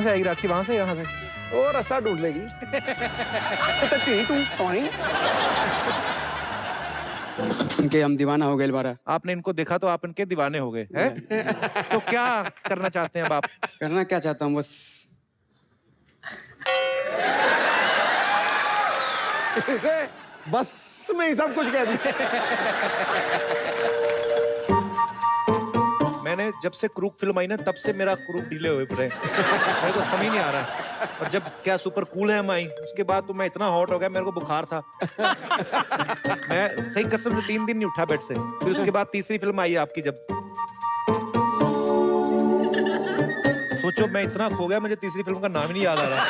कहाँ से आएगी राखी? वहां से, यहाँ से? वो रास्ता ढूंढ लेगी। इनके हम दीवाना हो गए बारा। आपने इनको देखा तो आप इनके दीवाने हो गए हैं? तो क्या करना चाहते हैं अब आप? करना क्या चाहता हूँ बस बस में ही सब कुछ कह दिया। मैंने जब से क्रूक फिल्म आई ना तब से मेरा क्रूक ढीले हुए पड़े मेरे को समझ नहीं आ रहा है। और जब क्या सुपर कूल है हम आई उसके बाद तो मैं इतना हॉट हो गया, मेरे को बुखार था। मैं सही कसम से 3 दिन नहीं उठा बेड से। फिर उसके बाद तीसरी फिल्म आई आपकी जब, सोचो मैं इतना खो गया मुझे तीसरी फिल्म का नाम ही नहीं याद आ रहा।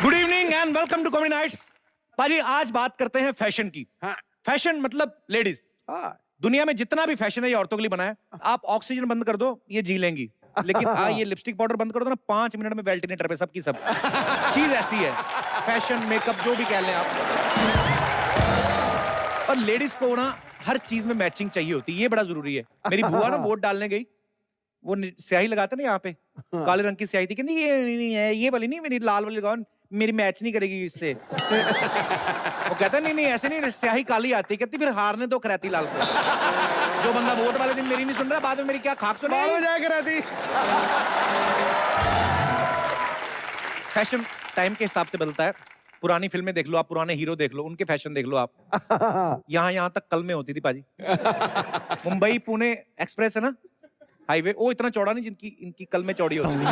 Good evening and welcome to comedy nights. पाजी आज बात करते हैं फैशन की। हाँ। फैशन मतलब लेडीज। हाँ। दुनिया में जितना भी फैशन है ये औरतों के लिए बना है। आप ऑक्सीजन बंद कर दो ये जी लेंगी, लेकिन ये लिपस्टिक पाउडर बंद कर दो ना 5 मिनट में वेल्टिनेटर पे सबकी सब। चीज ऐसी है, फैशन मेकअप जो भी कह लें आप। और लेडीज को ना हर चीज में मैचिंग चाहिए होती है, ये बड़ा जरूरी है। मेरी बुआ ना वोट डालने गई, वो स्याही लगाते ना यहाँ पे, काले रंग की स्याही थी, कहती ये नहीं है, ये वाली नहीं, मेरी लाल वाली लगाओ, मेरी मैच नहीं करेगी इससे। वो कहता नहीं नहीं ऐसे नहीं, स्याही काली आती, कहती फिर हारने दो करैती लाल को। जो बंदा वोट वाले दिन मेरी नहीं सुन रहा, बाद में मेरी क्या खाक सुने। फैशन टाइम के हिसाब से बदलता है। पुरानी फिल्में देख लो आप, पुराने हीरो देख लो, उनके फैशन देख लो आप। यहाँ तक कल में होती थी पाजी। मुंबई पुणे एक्सप्रेस है ना हाईवे, वो इतना चौड़ा नहीं जिनकी इनकी कल में चौड़ी होती थी।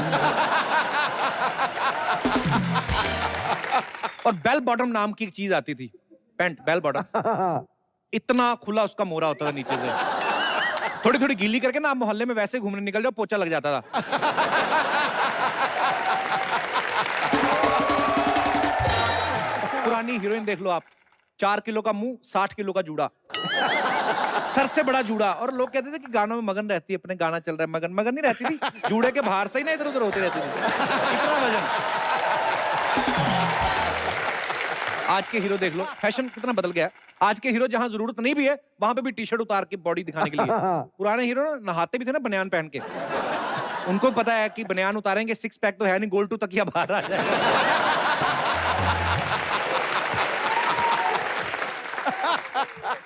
और बेल बॉटम नाम की एक चीज आती थी, पैंट बेल बॉटम, इतना खुला उसका मोरा होता था नीचे से। थोड़ी थोड़ी गीली करके ना आप मोहल्ले में वैसे घूमने निकल जाओ, पोछा लग जाता था। पुरानी हीरोइन देख लो आप, 4 किलो का मुंह 60 किलो का जूड़ा, सर से बड़ा जूड़ा। और लोग कहते थे कि गानों में मगन रहती है, अपने गाना चल रहा है, मगन मगन नहीं रहती थी, जूड़े के बाहर से ही ना इधर उधर होती रहती थी, इतना वजन। आज के हीरो देख लो, फैशन कितना बदल गया है। आज के हीरो जहां जरूरत नहीं भी है वहां पे भी टी शर्ट उतार के बॉडी दिखाने के लिए। पुराने हीरो ना नहाते भी थे ना बनियान पहन के, उनको पता है कि बनियान उतारेंगे 6 पैक तो है नहीं, गोल टू तकिया बाहर आ जाएगा।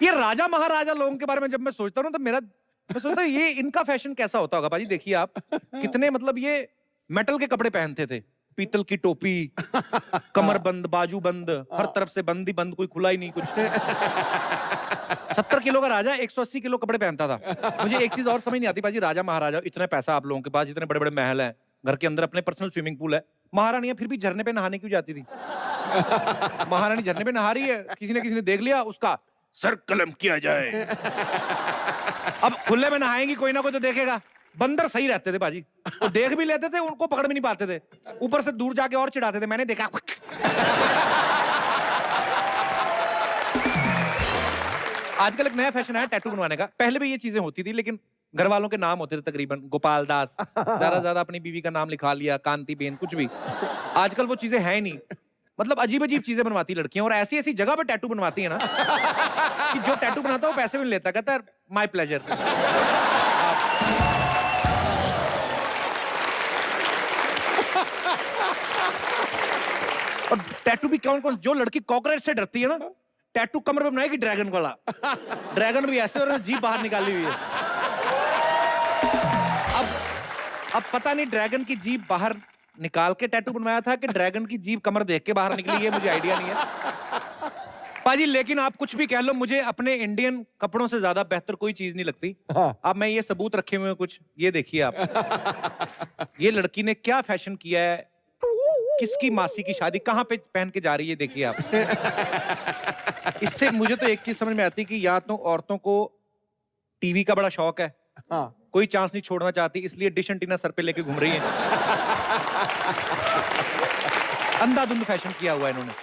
ये राजा महाराजा लोगों के बारे में जब मैं सोचता हूँ तो मैं सोचता हूँ ये इनका फैशन कैसा होता होगा। बाजी देखिए आप, कितने मतलब ये मेटल के कपड़े पहनते थे, पीतल की टोपी, कमर बंद, बाजू बंद, हर तरफ से बंद ही बंद, कोई खुला ही नहीं कुछ। 70 किलो का राजा 180 किलो कपड़े पहनता था। मुझे एक चीज और समझ नहीं आती बाजी, राजा महाराजा, इतना पैसा आप लोगों के पास, इतने बड़े बड़े महल हैं, घर के अंदर अपने पर्सनल स्विमिंग पूल है, महारानियां फिर भी झरने पे नहाने क्यों जाती थी? महारानी झरने पे नहा रही है, किसी ने देख लिया, उसका सर कलम किया जाए। अब खुले में नहाएंगी, कोई ना कोई तो देखेगा। बंदर सही रहते थे बाजी, तो देख भी लेते थे, उनको पकड़ भी नहीं पाते थे, ऊपर से दूर जाके और चिढ़ाते थे, मैंने देखा। आजकल एक नया फैशन है टैटू बनवाने का। पहले भी ये चीजें होती थी, लेकिन घर वालों के नाम होते थे तकरीबन, गोपाल दास, ज्यादा अपनी बीवी का नाम लिखा लिया, कांति बेन, कुछ भी। आजकल वो चीजें हैं नहीं, मतलब अजीब अजीब चीजें बनवाती लड़कियां, और ऐसी ऐसी जगह पे टैटू बनवाती है ना कि जो टैटू बनाता है वो पैसे भी नहीं लेता, कहता है माय प्लेजर। और टैटू भी कौन कौन, जो लड़की कॉकरोच से डरती है ना, टैटू कमर पे बनाएगी ड्रैगन वाला, ड्रैगन भी ऐसे और जीभ बाहर निकाली हुई है। अब पता नहीं ड्रैगन की जीभ बाहर निकाल के टैटू बनवाया था कि ड्रैगन की जीभ कमर देख के बाहर निकली है, मुझे आइडिया नहीं है पाजी। लेकिन आप कुछ भी कह लो, मुझे अपने इंडियन कपड़ों से ज्यादा बेहतर कोई चीज नहीं लगती। अब मैं ये सबूत रखे हुए कुछ, ये देखिए आप, ये लड़की ने क्या फैशन किया है, किसकी मासी की शादी कहाँ पे पहन के जा रही है, देखिए आप। इससे मुझे तो एक चीज समझ में आती कि या तो औरतों को टीवी का बड़ा शौक है, कोई चांस नहीं छोड़ना चाहती, इसलिए डिश एंटीना सर पे लेके घूम रही है। अंधाधुंध फैशन किया हुआ है इन्होंने।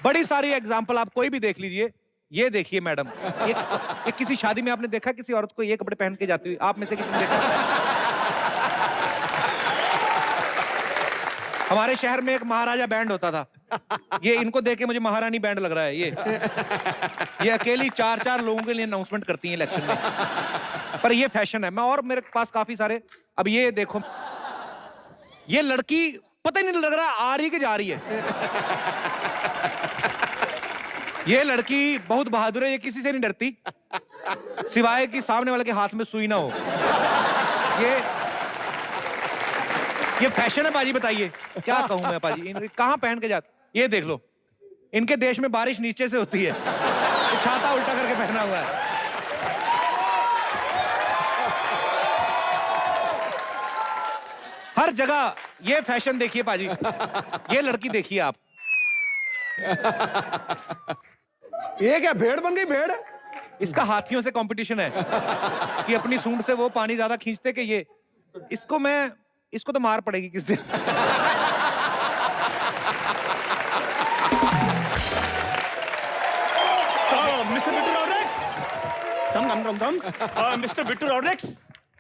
बड़ी सारी एग्जांपल आप कोई भी देख लीजिए, ये देखिए मैडम, ये किसी शादी में आपने देखा किसी औरत को ये कपड़े पहन के जाती हुई? आप में से किसी ने देखा? हमारे शहर में एक महाराजा बैंड होता था, ये इनको देख के मुझे महारानी बैंड लग रहा है। ये अकेली 4-4 लोगों के लिए अनाउंसमेंट करती हैं इलेक्शन में, पर ये फैशन है। मैं और मेरे पास काफी सारे, अब ये देखो, ये लड़की पता ही नहीं लग रहा आ रही कि जा रही है। ये लड़की बहुत बहादुर है, ये किसी से नहीं डरती सिवाय कि सामने वाले के हाथ में सुई ना हो। ये फैशन है पाजी, बताइए क्या कहूं मैं पाजी, कहां पहन के जाते? ये देख लो, इनके देश में बारिश नीचे से होती है, तो छाता उल्टा करके पहना हुआ है। हर जगह ये फैशन देखिए पाजी, ये लड़की देखिए आप। ये क्या भेड़ बन गई? भेड़? इसका हाथियों से कंपटीशन है कि अपनी सूंड से वो पानी ज्यादा खींचते कि ये। इसको तो मार पड़ेगी किस दिन। Mister Bittu Rodricks, mister Bittu Rodricks.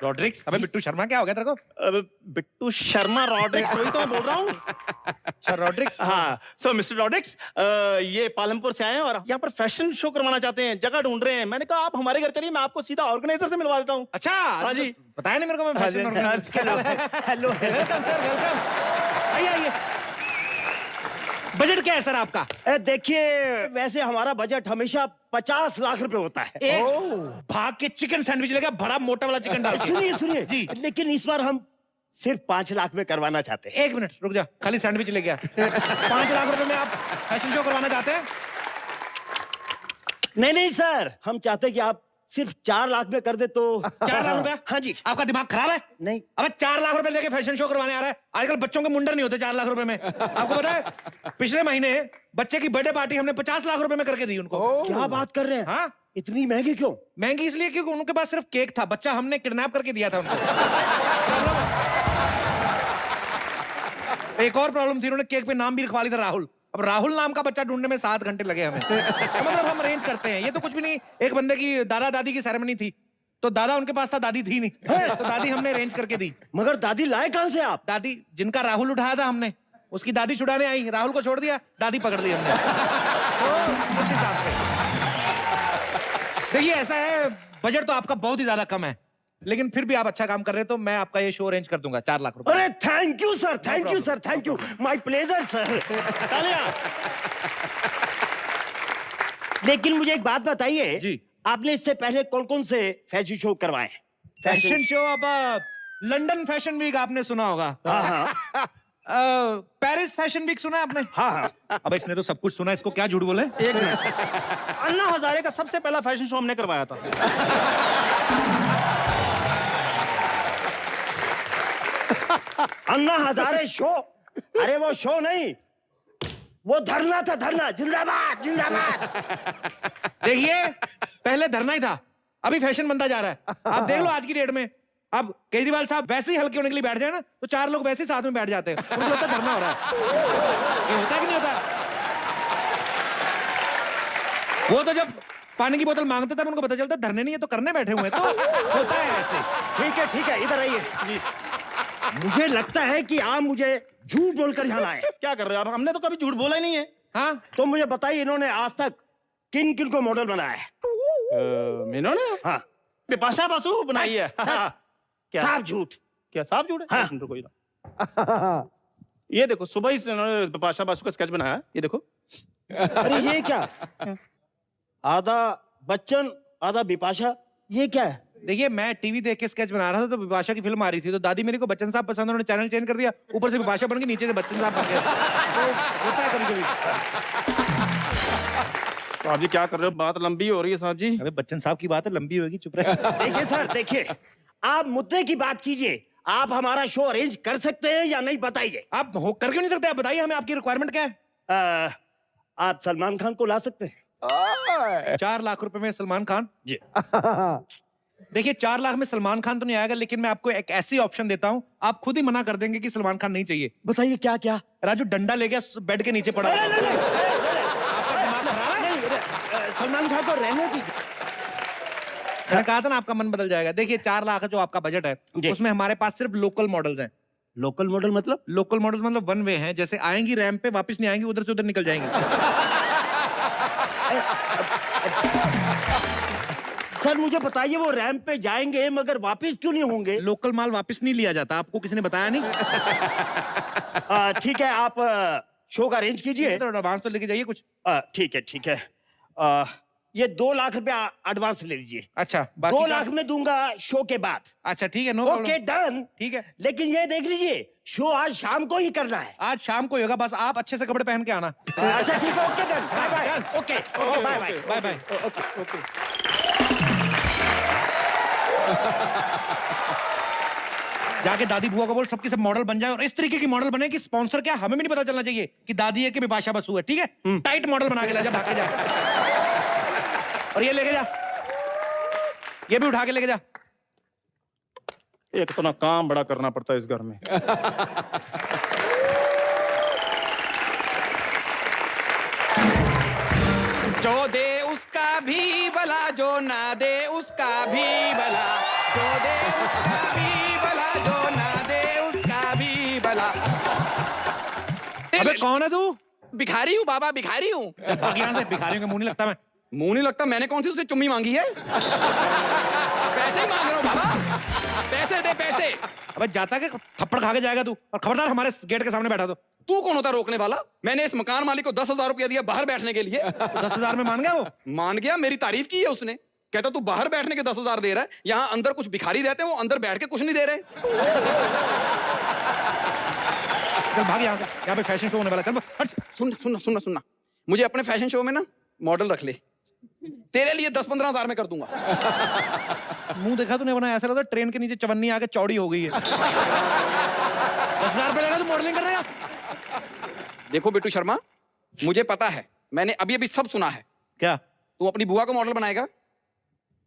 Rodricks? अबे बिट्टू शर्मा क्या हो गया तेरे को? बिट्टू शर्मा रॉड्रिक्स, वही तो मैं बोल रहा हूँ। सर रॉड्रिक्स? हाँ, सो मिस्टर रॉड्रिक्स, ये पालमपुर से आए हैं और यहाँ पर फैशन शो करवाना चाहते हैं, जगह ढूंढ रहे हैं। मैंने कहा आप हमारे घर चलिए, मैं आपको सीधा ऑर्गेनाइजर से मिलवा देता हूँ। अच्छा, हाँ जी। बताया नहीं मेरे को, मैं fashion hello, welcome sir, welcome. आइए। बजट क्या है सर आपका? देखिए, वैसे हमारा बजट हमेशा 50 लाख रुपए होता है। एक भाग के चिकन सैंडविच लेगा, बड़ा मोटा वाला चिकन डाल के। सुनिए जी। लेकिन इस बार हम सिर्फ 5 लाख में करवाना चाहते हैं। 1 मिनट रुक जा, खाली सैंडविच ले गया। 5 लाख रुपए में आप फैशन शो करवाना चाहते हैं? नहीं सर, हम चाहते हैं कि आप सिर्फ 4 लाख में कर दे तो। 4 लाख रुपया? हाँ जी। आपका दिमाग खराब है? नहीं। अबे 4 लाख रुपए लेके फैशन शो करवाने आ रहा है? आजकल बच्चों के मुंडन नहीं होते 4 लाख रुपए में। आपको पता है, पिछले महीने बच्चे की बर्थडे पार्टी हमने 50 लाख रुपए में करके दी उनको। क्या बात कर रहे हैं? हाँ, इतनी महंगी क्यों? महंगी इसलिए क्योंकि उनके पास सिर्फ केक था, बच्चा हमने किडनैप करके दिया था उनको। एक और प्रॉब्लम थी, उन्होंने केक पे नाम भी लिखवा लिया था राहुल। अब राहुल नाम का बच्चा ढूंढने में 7 घंटे लगे हमें। मतलब हम अरेंज करते हैं, ये तो कुछ भी नहीं। एक बंदे की दादा दादी की सेरेमनी थी, तो दादा उनके पास था, दादी थी नहीं, तो दादी हमने अरेंज करके दी। मगर दादी लाए कहां से आप? दादी जिनका राहुल उठाया था हमने, उसकी दादी छुड़ाने आई, राहुल को छोड़ दिया, दादी पकड़ ली हमने। तो उस हिसाब से देखिए, ऐसा है, बजट तो आपका बहुत ही ज्यादा कम है, लेकिन फिर भी आप अच्छा काम कर रहे हैं, तो मैं आपका ये शो अरेंज कर दूंगा 4 लाख रुपए। अरे thank you sir, thank you sir, thank you, my pleasure sir. तालियां। लेकिन मुझे एक बात बताइए जी। आपने इससे पहले कौन कौन से फैशन शो करवाए? फैशन शो, अब लंदन फैशन वीक आपने सुना होगा। हाँ। पेरिस फैशन वीक सुना है आपने? हाँ। अब इसने तो सब कुछ सुना, इसको क्या झूठ बोले। एक मिनट, अन्ना हजारे का सबसे पहला फैशन शो हमने करवाया था। अन्ना हजारे शो? अरे वो शो नहीं, वो धरना था, धरना। जिंदाबाद जिंदाबाद। देखिए, पहले धरना ही था, अभी फैशन बनता जा रहा है। आप देख लो आज की डेट में, अब केजरीवाल साहब वैसे ही हल्के होने के लिए बैठ जाए ना, तो 4 लोग वैसे ही साथ में बैठ जाते हैं, उनको लगता है धरना हो रहा है। ये होता है कि नहीं होता? वो तो जब पानी की बोतल मांगते तब उनको पता चलता धरने नहीं है, तो करने बैठे हुए हैं, तो होता है ऐसे। ठीक है, इधर आइए। मुझे लगता है कि आप मुझे झूठ बोलकर यहाँ आए। क्या कर रहे हो आप? हमने तो कभी झूठ बोला ही नहीं है। हाँ, तो मुझे बताइए, इन्होंने आज तक किन किन को मॉडल बनाया है? इन्होंने हाँ। बिपाशा बासु बनाई है। क्या साफ झूठ। क्या साफ झूठ है? हाँ। एक मिनट रुको, ये देखो, सुबह ही इन्होंने बिपाशा बासु का स्केच बनाया है, ये देखो। अरे ये क्या? आधा बच्चन आधा बिपाशा, ये क्या है? देखिए, मैं टीवी देख के स्केच बना रहा था, तो बिपाशा की फिल्म आ रही थी, तो दादी मेरी को बच्चन साहब पसंद, उन्होंने चैनल चेंज कर दिया, ऊपर से बिपाशा बन गई, नीचे से बच्चन साहब बन गया। तो होता है कभी-कभी। साहब जी क्या कर रहे हो? बात लंबी हो रही है साहब जी। अबे बच्चन साहब की बात है, लंबी होगी, चुप रहे। देखिए सर, देखिए, आप मुद्दे की बात कीजिए। आप हमारा शो अरेंज कर सकते हैं या नहीं, बताइए। आप हो कर क्यों नहीं सकते? आप बताइए हमें, आपकी रिक्वायरमेंट क्या है? आप सलमान खान को ला सकते हैं? 4 लाख रुपए में सलमान खान जी। देखिए, 4 लाख में सलमान खान तो नहीं आएगा, लेकिन मैं आपको एक ऐसी ऑप्शन देता हूं, आप खुद ही मना कर देंगे कि सलमान खान नहीं चाहिए। बताइए क्या क्या? राजू डंडा ले गया, बेड के नीचे पड़ा। नहीं, सलमान खान को रहने दीजिए। मैंने कहा था ना आपका मन बदल जाएगा। देखिए 4 लाख जो आपका बजट है जी। उसमें हमारे पास सिर्फ लोकल मॉडल्स हैं। लोकल मॉडल मतलब? लोकल मॉडल्स मतलब वन वे हैं, जैसे आएंगी रैंप पे वापस नहीं आएंगी, उधर से उधर निकल जाएंगी। सर मुझे बताइए, वो रैंप पे जाएंगे मगर वापस क्यों नहीं होंगे? लोकल माल वापस नहीं लिया जाता, आपको किसी ने बताया नहीं? ठीक है, आप शो का अरेंज कीजिए। तो एडवांस तो लेके जाइए कुछ। ठीक है ठीक है। ये 2 लाख रुपया एडवांस ले लीजिए। अच्छा, बाकी 2 का- लाख में दूंगा शो के बाद। अच्छा ठीक है, नो ओके डन। ठीक है, लेकिन ये देख लीजिए, शो आज शाम को ही करना है। आज शाम को ही होगा, बस आप अच्छे से कपड़े पहन के आना। अच्छा ठीक है, okay done, bye bye. Okay bye bye bye bye. Okay. जाके दादी बुआ को बोल सबके सब मॉडल बन जाए, और इस तरीके की मॉडल बने कि स्पॉन्सर क्या हमें भी नहीं पता चलना चाहिए कि दादी है कि बिपाशा बसु है। ठीक है, टाइट मॉडल बना के ले जा, भाग के जा। और ये लेके जा, ये भी उठा के लेके जा। एक तो ना काम बड़ा करना पड़ता है इस घर में। जो दे उसका भी भला, जो ना दे उसका भी भला, जो दे उसका भी भला, जो ना दे उसका भी भला। अबे कौन है तू? भिखारी हूँ बाबा, भिखारी हूँ। भाग यहाँ से, भिखारियों के मुंह नहीं लगता मैं। मुंह नहीं लगता? मैंने कौन सी उससे चुम्मी मांगी है? पैसे ही मांग रहा हूँ बाबा, पैसे दे पैसे। अबे जाता के थप्पड़ खा के जाएगा तू, और खबरदार हमारे गेट के सामने बैठा तो। तू कौन होता रोकने वाला? मैंने इस मकान मालिक को 10,000 रुपया दिया बाहर बैठने के लिए। 10,000 में मान गया वो? मान गया, मेरी तारीफ की है उसने। कहता तू बाहर बैठने के 10,000 दे रहा है, यहाँ अंदर कुछ भिखारी रहते हैं, वो अंदर बैठ के कुछ नहीं दे रहे। चल भाग यहाँ से, यहाँ पे फैशन शो होने वाला। चल हट। सुनना, मुझे अपने फैशन शो में ना मॉडल रख ले, तेरे लिए 10-15 हज़ार में कर दूंगा। मुंह देखा तूने बनाया, ऐसा लगता ट्रेन के नीचे चवन्नी आके चौड़ी हो गई है। 10,000 रुपए लगा तू मॉडलिंग कर रहा है? देखो बिट्टू शर्मा, मुझे पता है, मैंने अभी अभी सब सुना है। क्या? तू अपनी बुआ को मॉडल बनाएगा,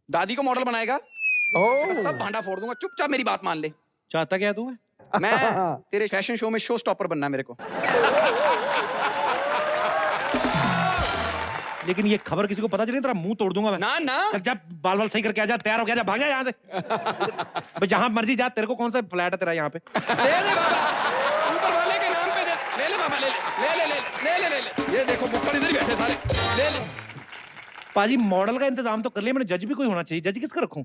दादी को मॉडल बनाएगा, सब भांडा फोड़ दूंगा। चुपचाप मेरी बात मान ले। चाहता क्या तू है? मैं तेरे फैशन शो में शो स्टॉपर बनना है मेरे को। लेकिन ये खबर किसी को पता चली तेरा मुंह तोड़ दूंगा मैं। ना ना, चल जा, बाल बाल सही करके आ जा, तैयार हो गया, जा भाग जा यहाँ से। भाई जहां मर्जी जा, तेरे को कौन सा फ्लैट है तेरा यहाँ पे? दे दे बाबा, ऊपर वाले के नाम पे दे। ले ले बाबा, ले ले ले ले ले ले ले ले ले। ये देखो बुक्कड़ इधर ही बैठे सारे, ले ले। पाजी मॉडल का इंतजाम तो कर लिया मैंने, जज भी कोई होना चाहिए। जज किसका रखूं?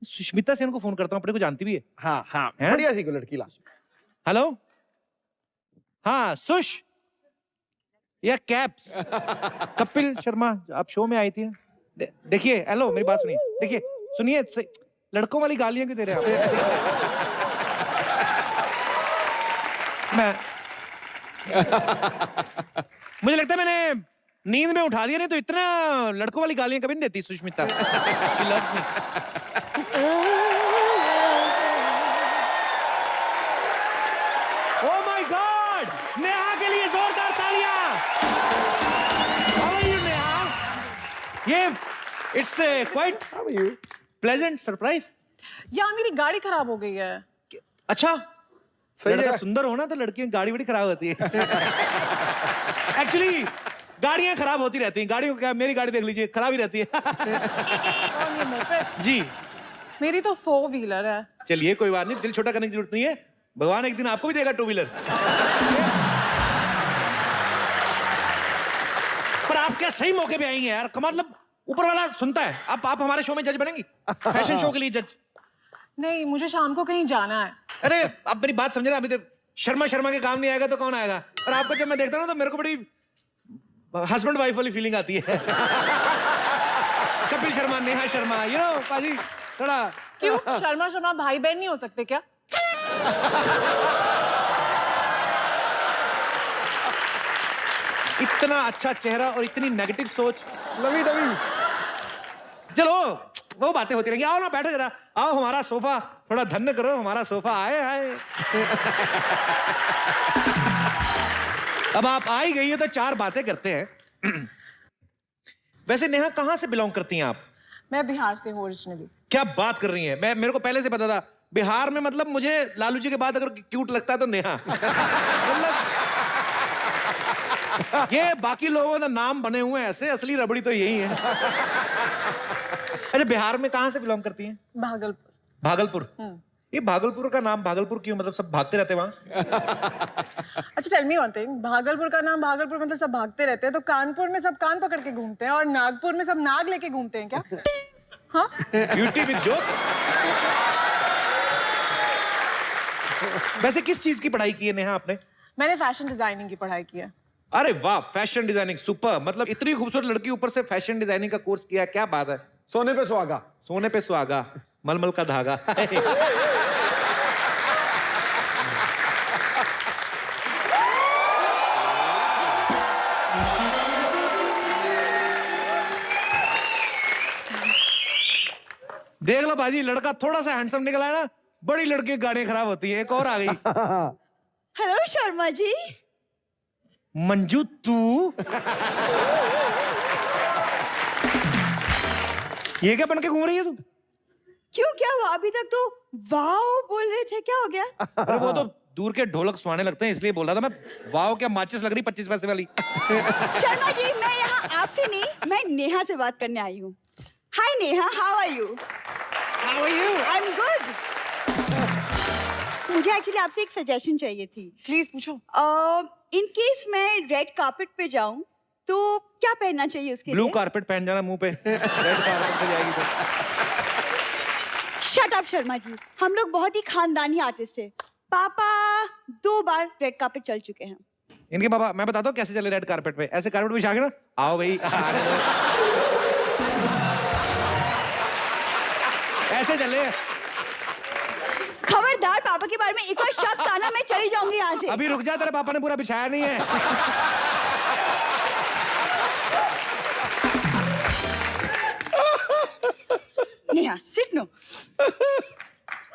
सुष्मिता सेन को फोन करता हूँ, अपने को जानती भी है। हाँ हाँ, हैं? बढ़िया सी को लड़की ला। हेलो, हाँ सुश या कैप्स? कपिल शर्मा, आप शो में आई थी ना? देखिए, हेलो मेरी बात सुनिए, देखिए सुनिए, लड़कों वाली गालियां क्यों दे रहे हैं आप? मैं मुझे लगता है मैंने नींद में उठा दिया, नहीं तो इतना लड़कों वाली गालियां कभी नहीं देती Sushmita. She loves me. Oh my God! Neha के लिए जोरदार तालियां। How are you, Neha? ये it's quite pleasant surprise. यार मेरी गाड़ी खराब हो गई है। अच्छा, सही लड़का है। सुंदर हो ना तो लड़कियों की गाड़ी बड़ी खराब होती है। एक्चुअली गाड़ियां खराब होती रहती हैं, गाड़ियों क्या, मेरी गाड़ी देख लीजिए खराब ही रहती है। और ये मोपेड? जी मेरी तो 4 व्हीलर है। चलिए कोई बात नहीं, दिल छोटा करने की जरूरत नहीं है, भगवान एक दिन आपको भी देगा 2 व्हीलर। पर आप क्या सही मौके पे आई हैं यार, मतलब ऊपर वाला सुनता है। आप हमारे शो में जज बनेंगी, फैशन शो के लिए जज। नहीं, मुझे शाम को कहीं जाना है। अरे आप मेरी बात समझे ना, अभी तो शर्मा के काम नहीं आएगा तो कौन आएगा? और आपको जब मैं देखता हूँ ना तो मेरे को बड़ी हस्बैंड वाइफ वाली फीलिंग आती है। कपिल शर्मा, नेहा शर्मा, यू नो पाजी थोड़ा। क्यों? शर्मा भाई बहन नहीं हो सकते क्या? इतना अच्छा चेहरा और इतनी नेगेटिव सोच। Lovey dovey. चलो वो बातें होती रहेंगी, आओ ना बैठो जरा, आओ हमारा सोफा थोड़ा धन्य करो, हमारा सोफा आए आए। अब आप आ ही गई है तो 4 बातें करते हैं। वैसे नेहा कहाँ से बिलोंग करती हैं आप? मैं बिहार से हूँ ओरिजिनली। क्या बात कर रही हैं? मेरे को पहले से पता था बिहार में, मतलब मुझे लालू जी के बाद अगर क्यूट लगता है तो नेहा। मतलब ये बाकी लोगों का नाम बने हुए हैं ऐसे, असली रबड़ी तो यही है। अच्छा, बिहार में कहाँ से बिलोंग करती हैं? भागलपुर। भागलपुर। ये भागलपुर का नाम भागलपुर क्यों, मतलब सब भागते रहते वहां? अच्छा tell me one thing, Bhagalpur का नाम भागलपुर मतलब सब भागते रहते हैं, तो कानपुर में सब कान पकड़ के घूमते हैं और नागपुर में सब नाग लेके घूमते हैं क्या? हाँ? Beauty with jokes. वैसे किस चीज की पढ़ाई की है नेहा आपने? मैंने फैशन डिजाइनिंग की पढ़ाई की है। अरे वाह, फैशन डिजाइनिंग, सुपर। मतलब इतनी खूबसूरत लड़की ऊपर से फैशन डिजाइनिंग का कोर्स किया, क्या बात है। सोने पे सुहागा। सोने पे सुहागा, मलमल का धागा। देख लो बाजी, लड़का थोड़ा सा हैंडसम निकला है ना, बड़ी लड़की की गाड़ी खराब होती है। एक और आ गई। हेलो शर्मा जी। मंजू तू ये क्या बन के घूम रही है तू? क्यों, क्या हुआ? अभी तक तो वाओ बोल रहे थे, क्या हो गया? अरे वो तो दूर के ढोलक सुहाने लगते हैं इसलिए बोल रहा था मैं। वाओ क्या माचिस लग रही 25 पैसे वाली। शर्मा जी, मैं यहाँ आपसे नहीं, मैं नेहा से बात करने आई हूँ। Hi Neha, how are you? How are you? I am good. मुझे एक्चुअली आपसे एक सजेशन चाहिए थी। प्लीज पूछो। इन केस मैं रेड कार्पेट पे जाऊं तो क्या पहनना चाहिए उसके ब्लू लिए? कारपेट पहन जाना मुंह पे, रेड कारपेट पे जाएगी तो। शट अप शर्मा जी, हम लोग बहुत ही खानदानी आर्टिस्ट है। पापा 2 बार रेड कार्पेट चल चुके हैं। इनके पापा, मैं बताता हूँ कैसे चले रेड कारपेट पे। ऐसे कारपेट बिछा के ना, आओ भाई आने दो। ऐसे चले। खबरदार, पापा के बारे में एक बार शब्द आना, मैं चली जाऊंगी यहाँ से। अभी रुक जा, तेरे पापा ने पूरा बिछाया नहीं है। Neha seat no.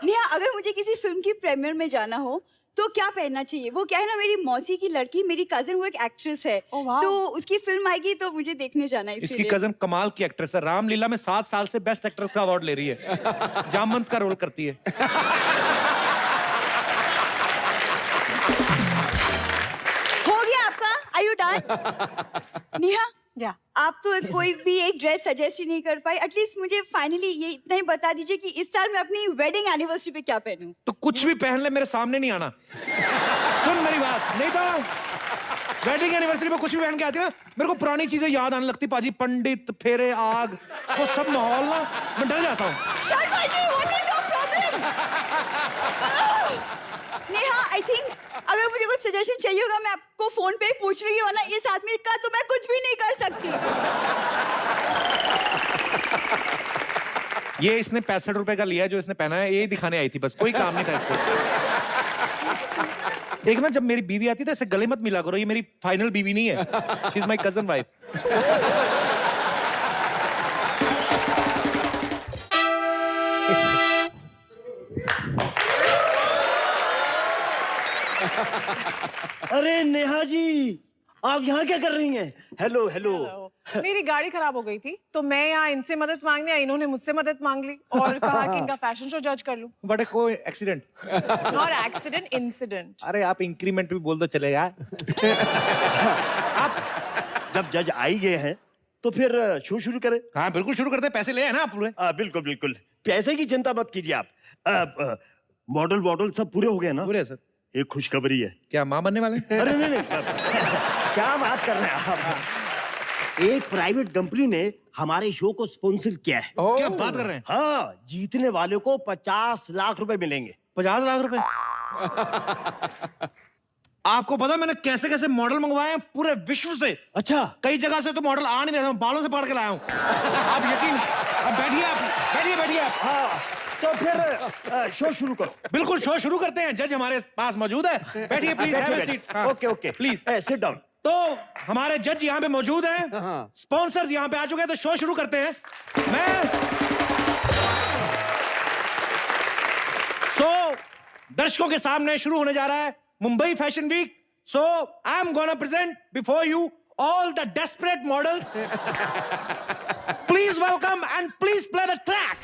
नेहा, अगर मुझे किसी फिल्म की प्रीमियर में जाना हो तो क्या पहनना चाहिए? वो क्या है ना, मेरी मौसी की लड़की, मेरी कजिन, वो एक एक्ट्रेस है। Oh, wow. तो उसकी फिल्म आएगी तो मुझे देखने जाना है इसकी इसीलिए। कजन कमाल की एक्ट्रेस है, रामलीला में 7 साल से बेस्ट एक्ट्रेस का अवार्ड ले रही है। जामवंत का रोल करती है। हो गया आपका? Are you done? नेहा, या आप तो कोई भी एक ड्रेस सजेस्ट ही नहीं कर पाई। एटलीस्ट मुझे फाइनली ये इतना ही बता दीजिए कि इस साल मैं अपनी वेडिंग एनिवर्सरी पे क्या पहनूं। तो कुछ भी पहन ले, मेरे सामने नहीं आना। सुन मेरी बात, नहीं तो वेडिंग एनिवर्सरी पे कुछ भी पहन के आती ना, मेरे को पुरानी चीजें याद आने लगती पाजी। पंडित, फेरे, आग, वो सब माहौल ना, मैं डर जाता हूँ। Sharma ji, what is your problem? Neha, I think अगर मुझे कुछ सजेशन चाहिए होगा मैं आपको फोन पे ही पूछ रही हूँ, वरना इस आदमी का तो मैं कुछ भी नहीं कर सकती। ये इसने 65 रुपए का लिया जो इसने पहना है, यही दिखाने आई थी बस, कोई काम नहीं था इसको। एक ना जब मेरी बीवी आती है तो ऐसे गले मत मिला करो, ये मेरी फाइनल बीवी नहीं है। She is my cousin wife. अरे नेहा जी, आप यहाँ क्या कर रही हैं? Hello hello. मेरी गाड़ी खराब हो गई थी तो मैं यहाँ इनसे मदद मांगने आई, इन्होंने मुझसे मदद मांग ली और कहा कि इनका फैशन शो जज कर लूं। बट कोई एक्सीडेंट? Not accident, incident. अरे आप इंक्रीमेंट भी बोल दो चलेगा। आप जब जज आई गए हैं तो फिर शो शुरू करें। हाँ बिल्कुल शुरू करते हैं, पैसे ले हैं ना आप पूरे। बिल्कुल बिल्कुल, पैसे की चिंता मत कीजिए आप। मॉडल वॉडल सब पूरे हो गए ना? पूरे सर। एक खुशखबरी है। क्या माँ बनने वाले हैं? अरे नहीं क्या बात कर रहे हैं आप? एक प्राइवेट कंपनी ने हमारे शो को स्पॉन्सर किया है। क्या बात कर रहे हैं? हाँ, जीतने वाले को 50 लाख रुपए मिलेंगे। 50 लाख रुपए? आपको पता मैंने कैसे कैसे मॉडल मंगवाए हैं पूरे विश्व से। अच्छा, कई जगह से तो मॉडल आ नहीं रहे, मैं बालों से पकड़ के लाया हूँ। आप यकीन, अब बैठिए आप, बैठिए आप। हाँ तो फिर शो शुरू करो। बिल्कुल शो शुरू करते हैं, जज हमारे पास मौजूद है। बैठिए please, have a seat. Okay okay please sit down. तो हमारे जज यहाँ पे मौजूद हैं, स्पॉन्सर्स यहाँ पे आ चुके हैं, तो शो शुरू करते हैं। दर्शकों के सामने शुरू होने जा रहा है Mumbai fashion week. So I am gonna present before you all the desperate models. Please welcome and please play the track.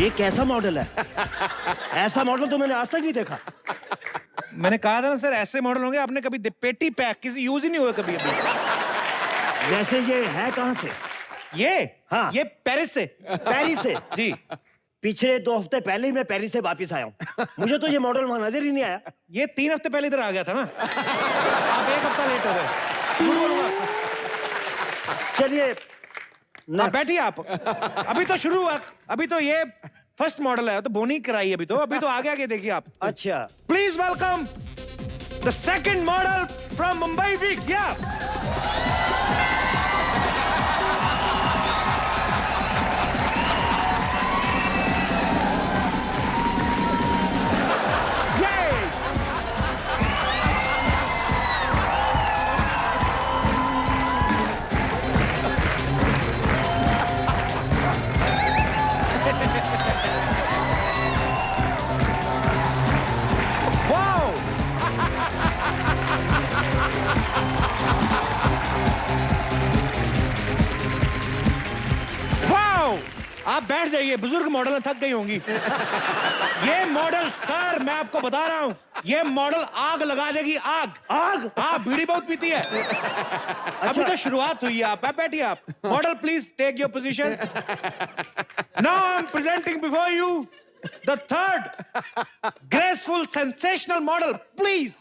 ये कैसा मॉडल है? ऐसा मॉडल तो मैंने आज तक नहीं देखा। मैंने कहा था ना सर, ऐसे मॉडल होंगे आपने कभी पेटी पैक किसी यूज ही नहीं हुआ कभी अभी। वैसे ये है कहाँ से? ये हाँ। ये पेरिस से। पेरिस से? जी। पिछले 2 हफ्ते पहले ही मैं पेरिस से वापस आया हूँ। मुझे तो ये मॉडल वहां नजर ही नहीं आया। ये 3 हफ्ते पहले इधर आ गया था ना। आप 1 हफ्ता लेट हो गए। चलिए आप बैठिए आप। अभी तो शुरू हुआ, अभी तो ये फर्स्ट मॉडल है, तो बोनी कराई अभी तो आगे आगे देखिए आप। अच्छा, please welcome the second model from Mumbai week. या आप बैठ जाइए, बुजुर्ग मॉडल थक गई होंगी। ये मॉडल सर मैं आपको बता रहा हूं, ये मॉडल आग लगा देगी। आग आग? हाँ, बीड़ी बहुत पीती है। अभी तो शुरुआत हुई है। आप बैठिए आप। Model please take your position. Now I am presenting before you the third graceful sensational model. Please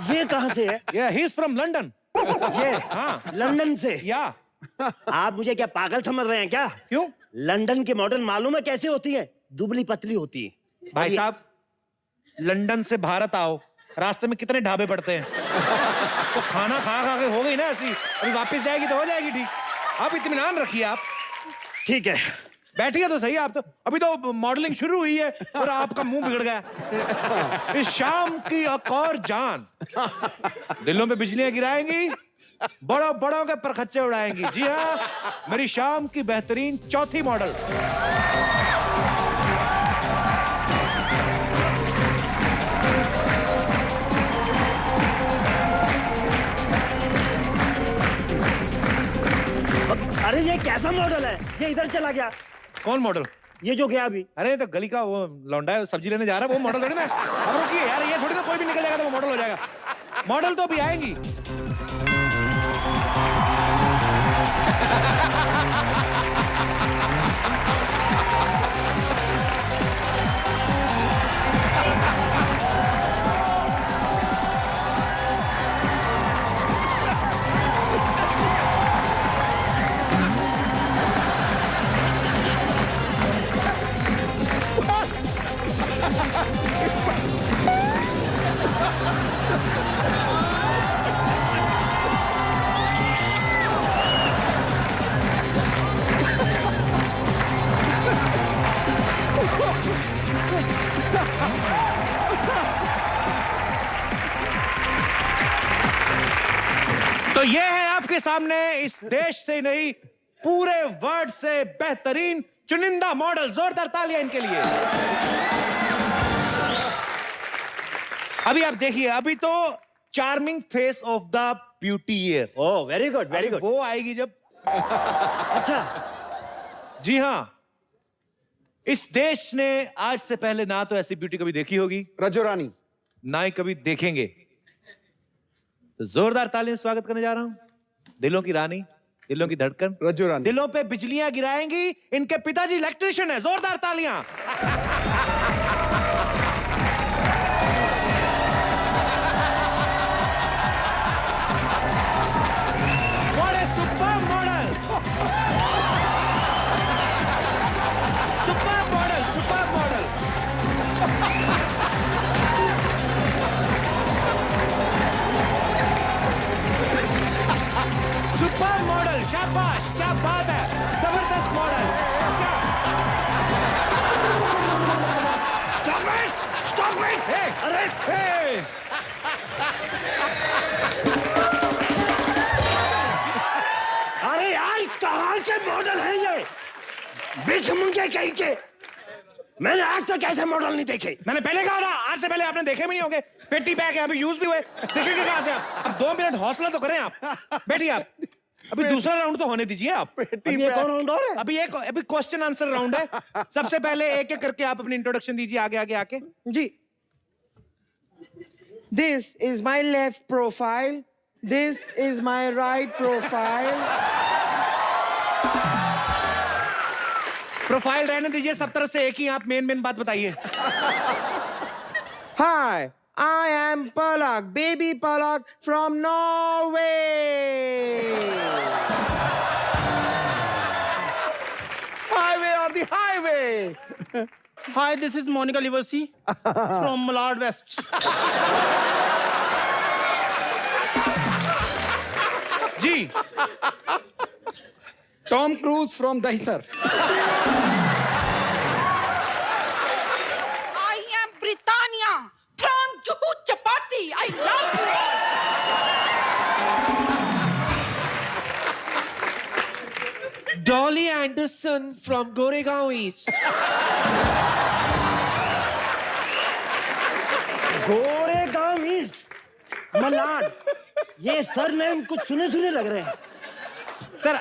ये कहाँ से है? Yeah, he's from London. ये हाँ, लंदन से? या आप मुझे क्या पागल समझ रहे हैं क्या? क्यों? लंदन के मॉडल मालूम है कैसे होती है? दुबली पतली होती है। भाई साहब, लंदन से भारत आओ, रास्ते में कितने ढाबे पड़ते हैं। तो खाना खा खा के हो गई ना ऐसी, अभी वापस जाएगी तो हो जाएगी ठीक। आप इत्मीनान रखिए आप। ठीक है, बैठिए तो सही। आप तो अभी तो मॉडलिंग शुरू हुई है और आपका मुंह बिगड़ गया। इस शाम की एक और जान दिलों पे बिजलियां गिराएंगी, बड़ों बड़ों के परखच्चे उड़ाएंगी। जी हाँ, मेरी शाम की बेहतरीन चौथी मॉडल। अरे ये कैसा मॉडल है? ये इधर चला गया। कौन मॉडल? ये जो गया अभी। अरे तो गली का वो लौंडा है, सब्जी लेने जा रहा है, वो मॉडल थोड़ी ना। अब रुकिए यार, ये थोड़ी ना कोई भी निकल जाएगा तो वो मॉडल हो जाएगा। मॉडल तो अभी आएंगी। तो ये है आपके सामने इस देश से नहीं पूरे वर्ल्ड से बेहतरीन चुनिंदा मॉडल। जोरदार तालियां इनके लिए। अभी आप देखिए, अभी तो charming face of the beauty year. Oh very good very good. वो आएगी जब। अच्छा, जी हाँ, इस देश ने आज से पहले ना तो ऐसी ब्यूटी कभी देखी होगी, रजो रानी। ना ही कभी देखेंगे। तो जोरदार तालियों से स्वागत करने जा रहा हूं दिलों की रानी, दिलों की धड़कन, रजो रानी। दिलों पे बिजलियां गिराएंगी। इनके पिताजी इलेक्ट्रिशियन है। जोरदार तालियां। What a superb model! Superb model, superb model. Super model, शाबाश, क्या बात है, जबरदस्त मॉडल। क्या अरे हे! अरे यार कहाँ के मॉडल हैं ये? बिच मुंगे कहीं के। मैंने आज तक ऐसे मॉडल नहीं देखे। मैंने पहले कहा था, आज से पहले आपने देखे भी नहीं होंगे। पेटी बैग है, अभी यूज भी हुए, देखेंगे कहाँ से आप? अब 2 मिनट हौसला तो करें आप। बैठिए आप, अभी दूसरा राउंड तो होने दीजिए आप। अभी एक और राउंड और है? अभी क्वेश्चन आंसर राउंड है। सबसे पहले एक एक करके आप अपनी इंट्रोडक्शन दीजिए, आगे आगे आके। जी This is my left profile. This is my right profile. Profile रहने दीजिए, सब तरफ से एक ही, आप मेन बात बताइए। Hi, I am Palak, baby Palak from Norway. Highway on the highway. Hi, this is Monica Liversi from Malad West. जी, Tom Cruise from Dahisar. I am Britannia from Juhu Chapati. I love you all. Dolly Anderson from Goregaon East. Goregaon east, Malad. ये surname कुछ सुने सुने लग रहे हैं। Sir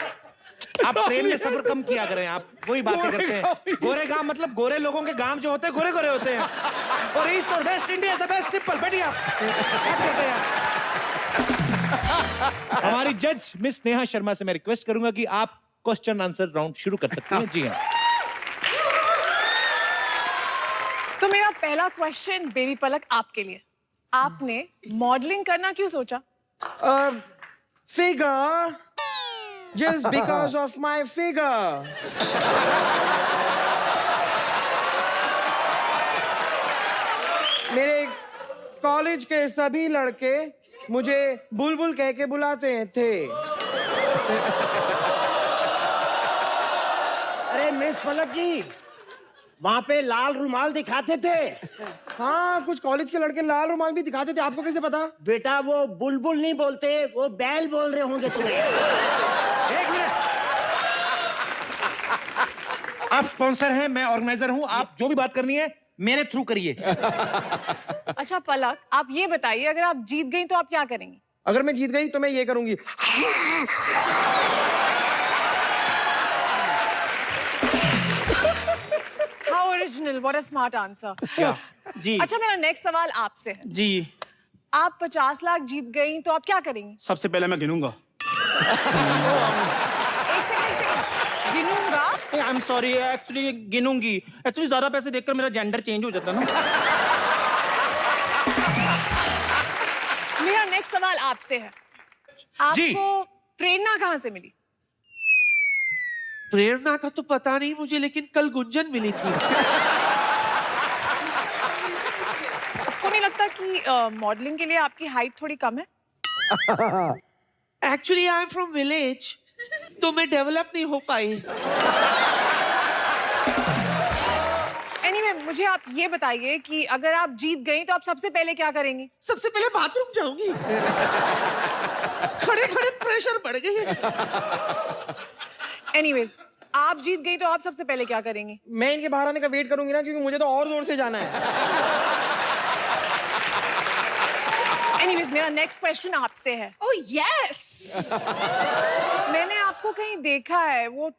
आप train में सफर कम किया करें, आप वही बातें करते हैं। गोरेगांव मतलब गोरे लोगों के गांव जो होते हैं गोरे गोरे होते हैं। और ईस्ट और waste India the best. Simple, बैठिए आप, बात करते हैं। हमारी जज मिस नेहा शर्मा से मैं रिक्वेस्ट करूंगा कि आप क्वेश्चन आंसर राउंड शुरू कर सकते हैं। जी हाँ। तो मेरा पहला क्वेश्चन बेबी पलक आपके लिए। आपने मॉडलिंग करना क्यों सोचा? Figure. Just because of my figure. मेरे कॉलेज के सभी लड़के मुझे बुलबुल कह के बुलाते थे। अरे मिस पलक जी, वहाँ पे लाल रुमाल दिखाते थे। हाँ, कुछ कॉलेज के लड़के लाल रुमाल भी दिखाते थे। आपको कैसे पता? बेटा वो बुलबुल नहीं बोलते, वो बैल बोल रहे होंगे तुम्हें। एक मिनट, आप स्पॉन्सर हैं, मैं ऑर्गेनाइजर हूं। आप जो भी बात करनी है मेरे थ्रू करिए। अच्छा पलक, आप ये बताइए, अगर आप जीत गई तो आप क्या करेंगी? अगर मैं जीत गई तो मैं ये करूंगी। How original, what a smart answer. क्या? जी अच्छा मेरा नेक्स्ट सवाल आपसे है। जी, आप 50 लाख जीत गई तो आप क्या करेंगी? सबसे पहले मैं गिनूंगा। एक सेकंड गिनूंगा। आई एम सॉरी, एक्चुअली गिनूंगी। एक्चुअली ज्यादा पैसे देखकर मेरा जेंडर चेंज हो जाता है ना। मेरा नेक्स्ट सवाल आपसे है। आपको प्रेरणा कहाँ से मिली? प्रेरणा का तो पता नहीं मुझे, लेकिन कल गुंजन मिली थी। आपको नहीं लगता कि मॉडलिंग के लिए आपकी हाइट थोड़ी कम है? Actually I am from village, तो मैं डेवलप नहीं हो पाई। एनीवे, मुझे आप ये बताइए कि अगर आप जीत गई तो आप सबसे पहले क्या करेंगी? सबसे पहले बाथरूम जाऊंगी। खड़े खड़े प्रेशर बढ़ गई है। एनीवेज, आप जीत गई तो आप सबसे पहले क्या करेंगी? मैं इनके बाहर आने का वेट करूंगी ना, क्योंकि मुझे तो और जोर से जाना है। एनीवेज, मेरा नेक्स्ट क्वेश्चन आपसे है। Oh yes. मैंने आपको कहीं देखा है, वो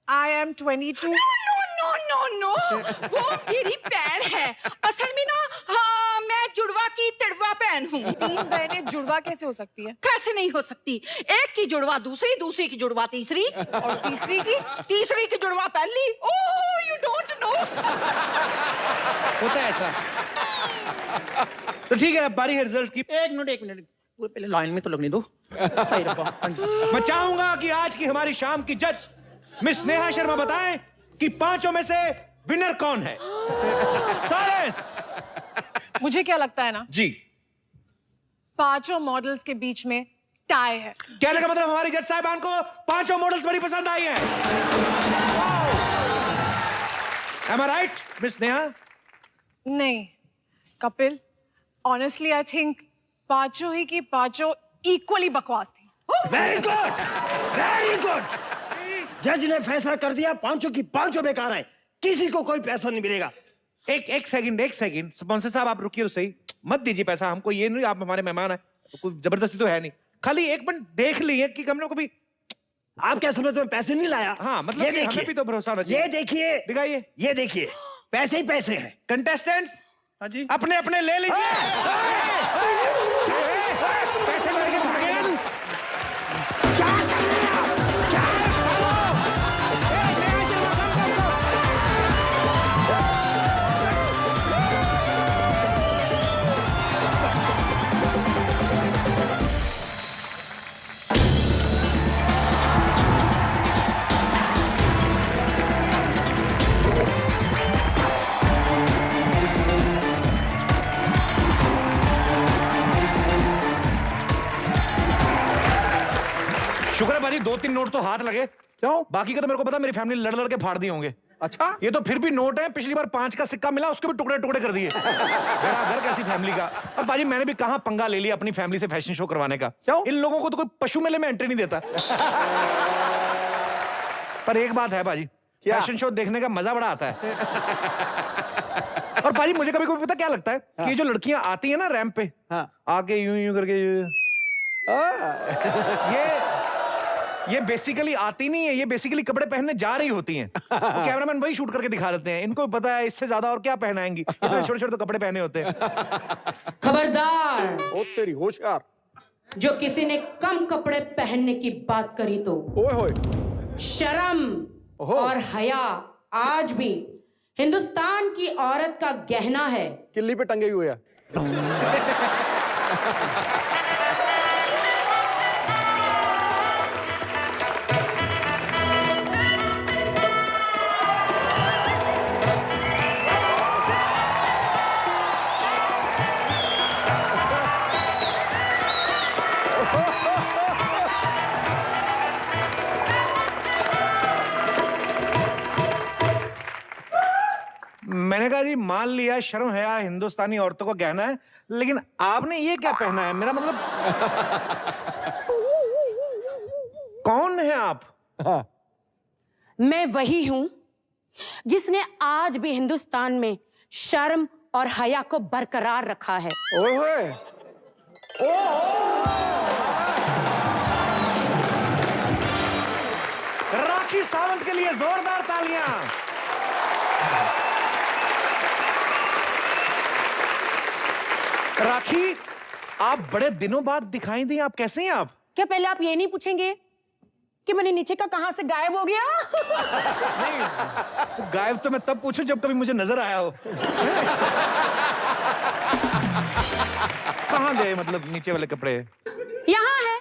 I am 22। No. वो मेरी बहन है। असल में ना, हाँ, मैं जुड़वा की तिड़वा बहन हूँ। 3 बहनें जुड़वा कैसे हो सकती है? कैसे नहीं हो सकती? एक की जुड़वा दूसरी, दूसरी की जुड़वा तीसरी, और तीसरी की जुड़वा पहली। ओह, you don't know. होता है ऐसा। तो ठीक है, अब बारी है रिजल्ट की। एक मिनट, वो पहले लाइन में तो लगने दो। हाय रब्बा। मैं चाहूंगा कि आज की हमारी शाम की जज मिस नेहा शर्मा बताएं कि 5 में से विनर कौन है। साइलेंस। मुझे क्या लगता है ना, जी, 5 मॉडल्स के बीच में टाई है। कहने का मतलब हमारी जज साहिबान को 5 मॉडल्स बड़ी पसंद आई हैं। Am I right, miss Neha? नहीं कपिल, ऑनेस्टली आई थिंक पांचों ही की पांचों इक्वली बकवास थी। Very good, very good. जज ने फैसला कर दिया, पांचों की पांचों बेकार है, किसी को कोई पैसा नहीं मिलेगा। एक सेकंड स्पॉन्सर साहब, आप रुकिए तो सही, मत दीजिए पैसा हमको, ये नहीं, आप हमारे मेहमान हैं, तो कोई जबरदस्ती तो है नहीं, खाली एक मिनट देख लिए कि हम लोग को भी। आप क्या समझते हैं पैसे नहीं लाया? हाँ, मतलब ये कि हमें भी तो भरोसा होना चाहिए। ये देखिए, दिखाइए, ये देखिए, पैसे ही पैसे हैं। कंटेस्टेंट्स हाँ जी, अपने अपने ले लीजिए। पैसे लेके भागे हैं। क्या कर रहे हैं आप? क्या? शुक्र है भाजी 2-3 नोट तो हाथ लगे, क्यों? बाकी का तो मेरे को पता, मेरी फैमिली लड़ लड़ के फाड़ दिए होंगे। अच्छा, ये तो फिर भी नोट है, पिछली बार 5 का सिक्का मिला, उसके भी टुकड़े टुकड़े कर दिए। मेरा घर कैसी फैमिली का। और भाजी मैंने भी कहां पंगा ले लिया अपनी फैमिली से फैशन शो करवाने का। क्यों? इन लोगों को तो कोई पशु मेले में एंट्री नहीं देता। पर एक बात है भाजी, क्या? फैशन शो देखने का मजा बड़ा आता है। और भाजी मुझे कभी कभी पता क्या लगता है कि ये जो लड़कियां आती है ना रैंप पे, हाँ। आके यूं यूं करके ये बेसिकली आती नहीं है, ये बेसिकली कपड़े पहनने जा रही होती हैं। तो कैमरामैन वही शूट करके दिखा देते हैं, इनको पता है इससे ज्यादा और क्या पहनाएंगी, इतने छोटे छोटे तो कपड़े पहने होते हैं। खबरदार, ओ तेरी होशियार। जो किसी ने कम कपड़े पहनने की बात करी तो ओए होए, शर्म ओहो। और हया आज भी हिंदुस्तान की औरत का गहना है। किल्ली पे टंगे हुए हैं। मैंने कहा जी मान लिया शर्म हया हिंदुस्तानी औरतों को गहना है, लेकिन आपने ये क्या पहना है? मेरा मतलब कौन है आप? हाँ। मैं वही हूं जिसने आज भी हिंदुस्तान में शर्म और हया को बरकरार रखा है। ओए होए, राखी सावंत के लिए जोरदार तालियां। राखी, आप बड़े दिनों बाद दिखाई दी, आप कैसे हैं आप? क्या पहले आप ये नहीं पूछेंगे कि मैंने नीचे का कहां से गायब हो गया? नहीं, गायब तो मैं तब पूछूं जब कभी मुझे नजर आया हो। कहाँ गए मतलब नीचे वाले कपड़े? यहाँ है।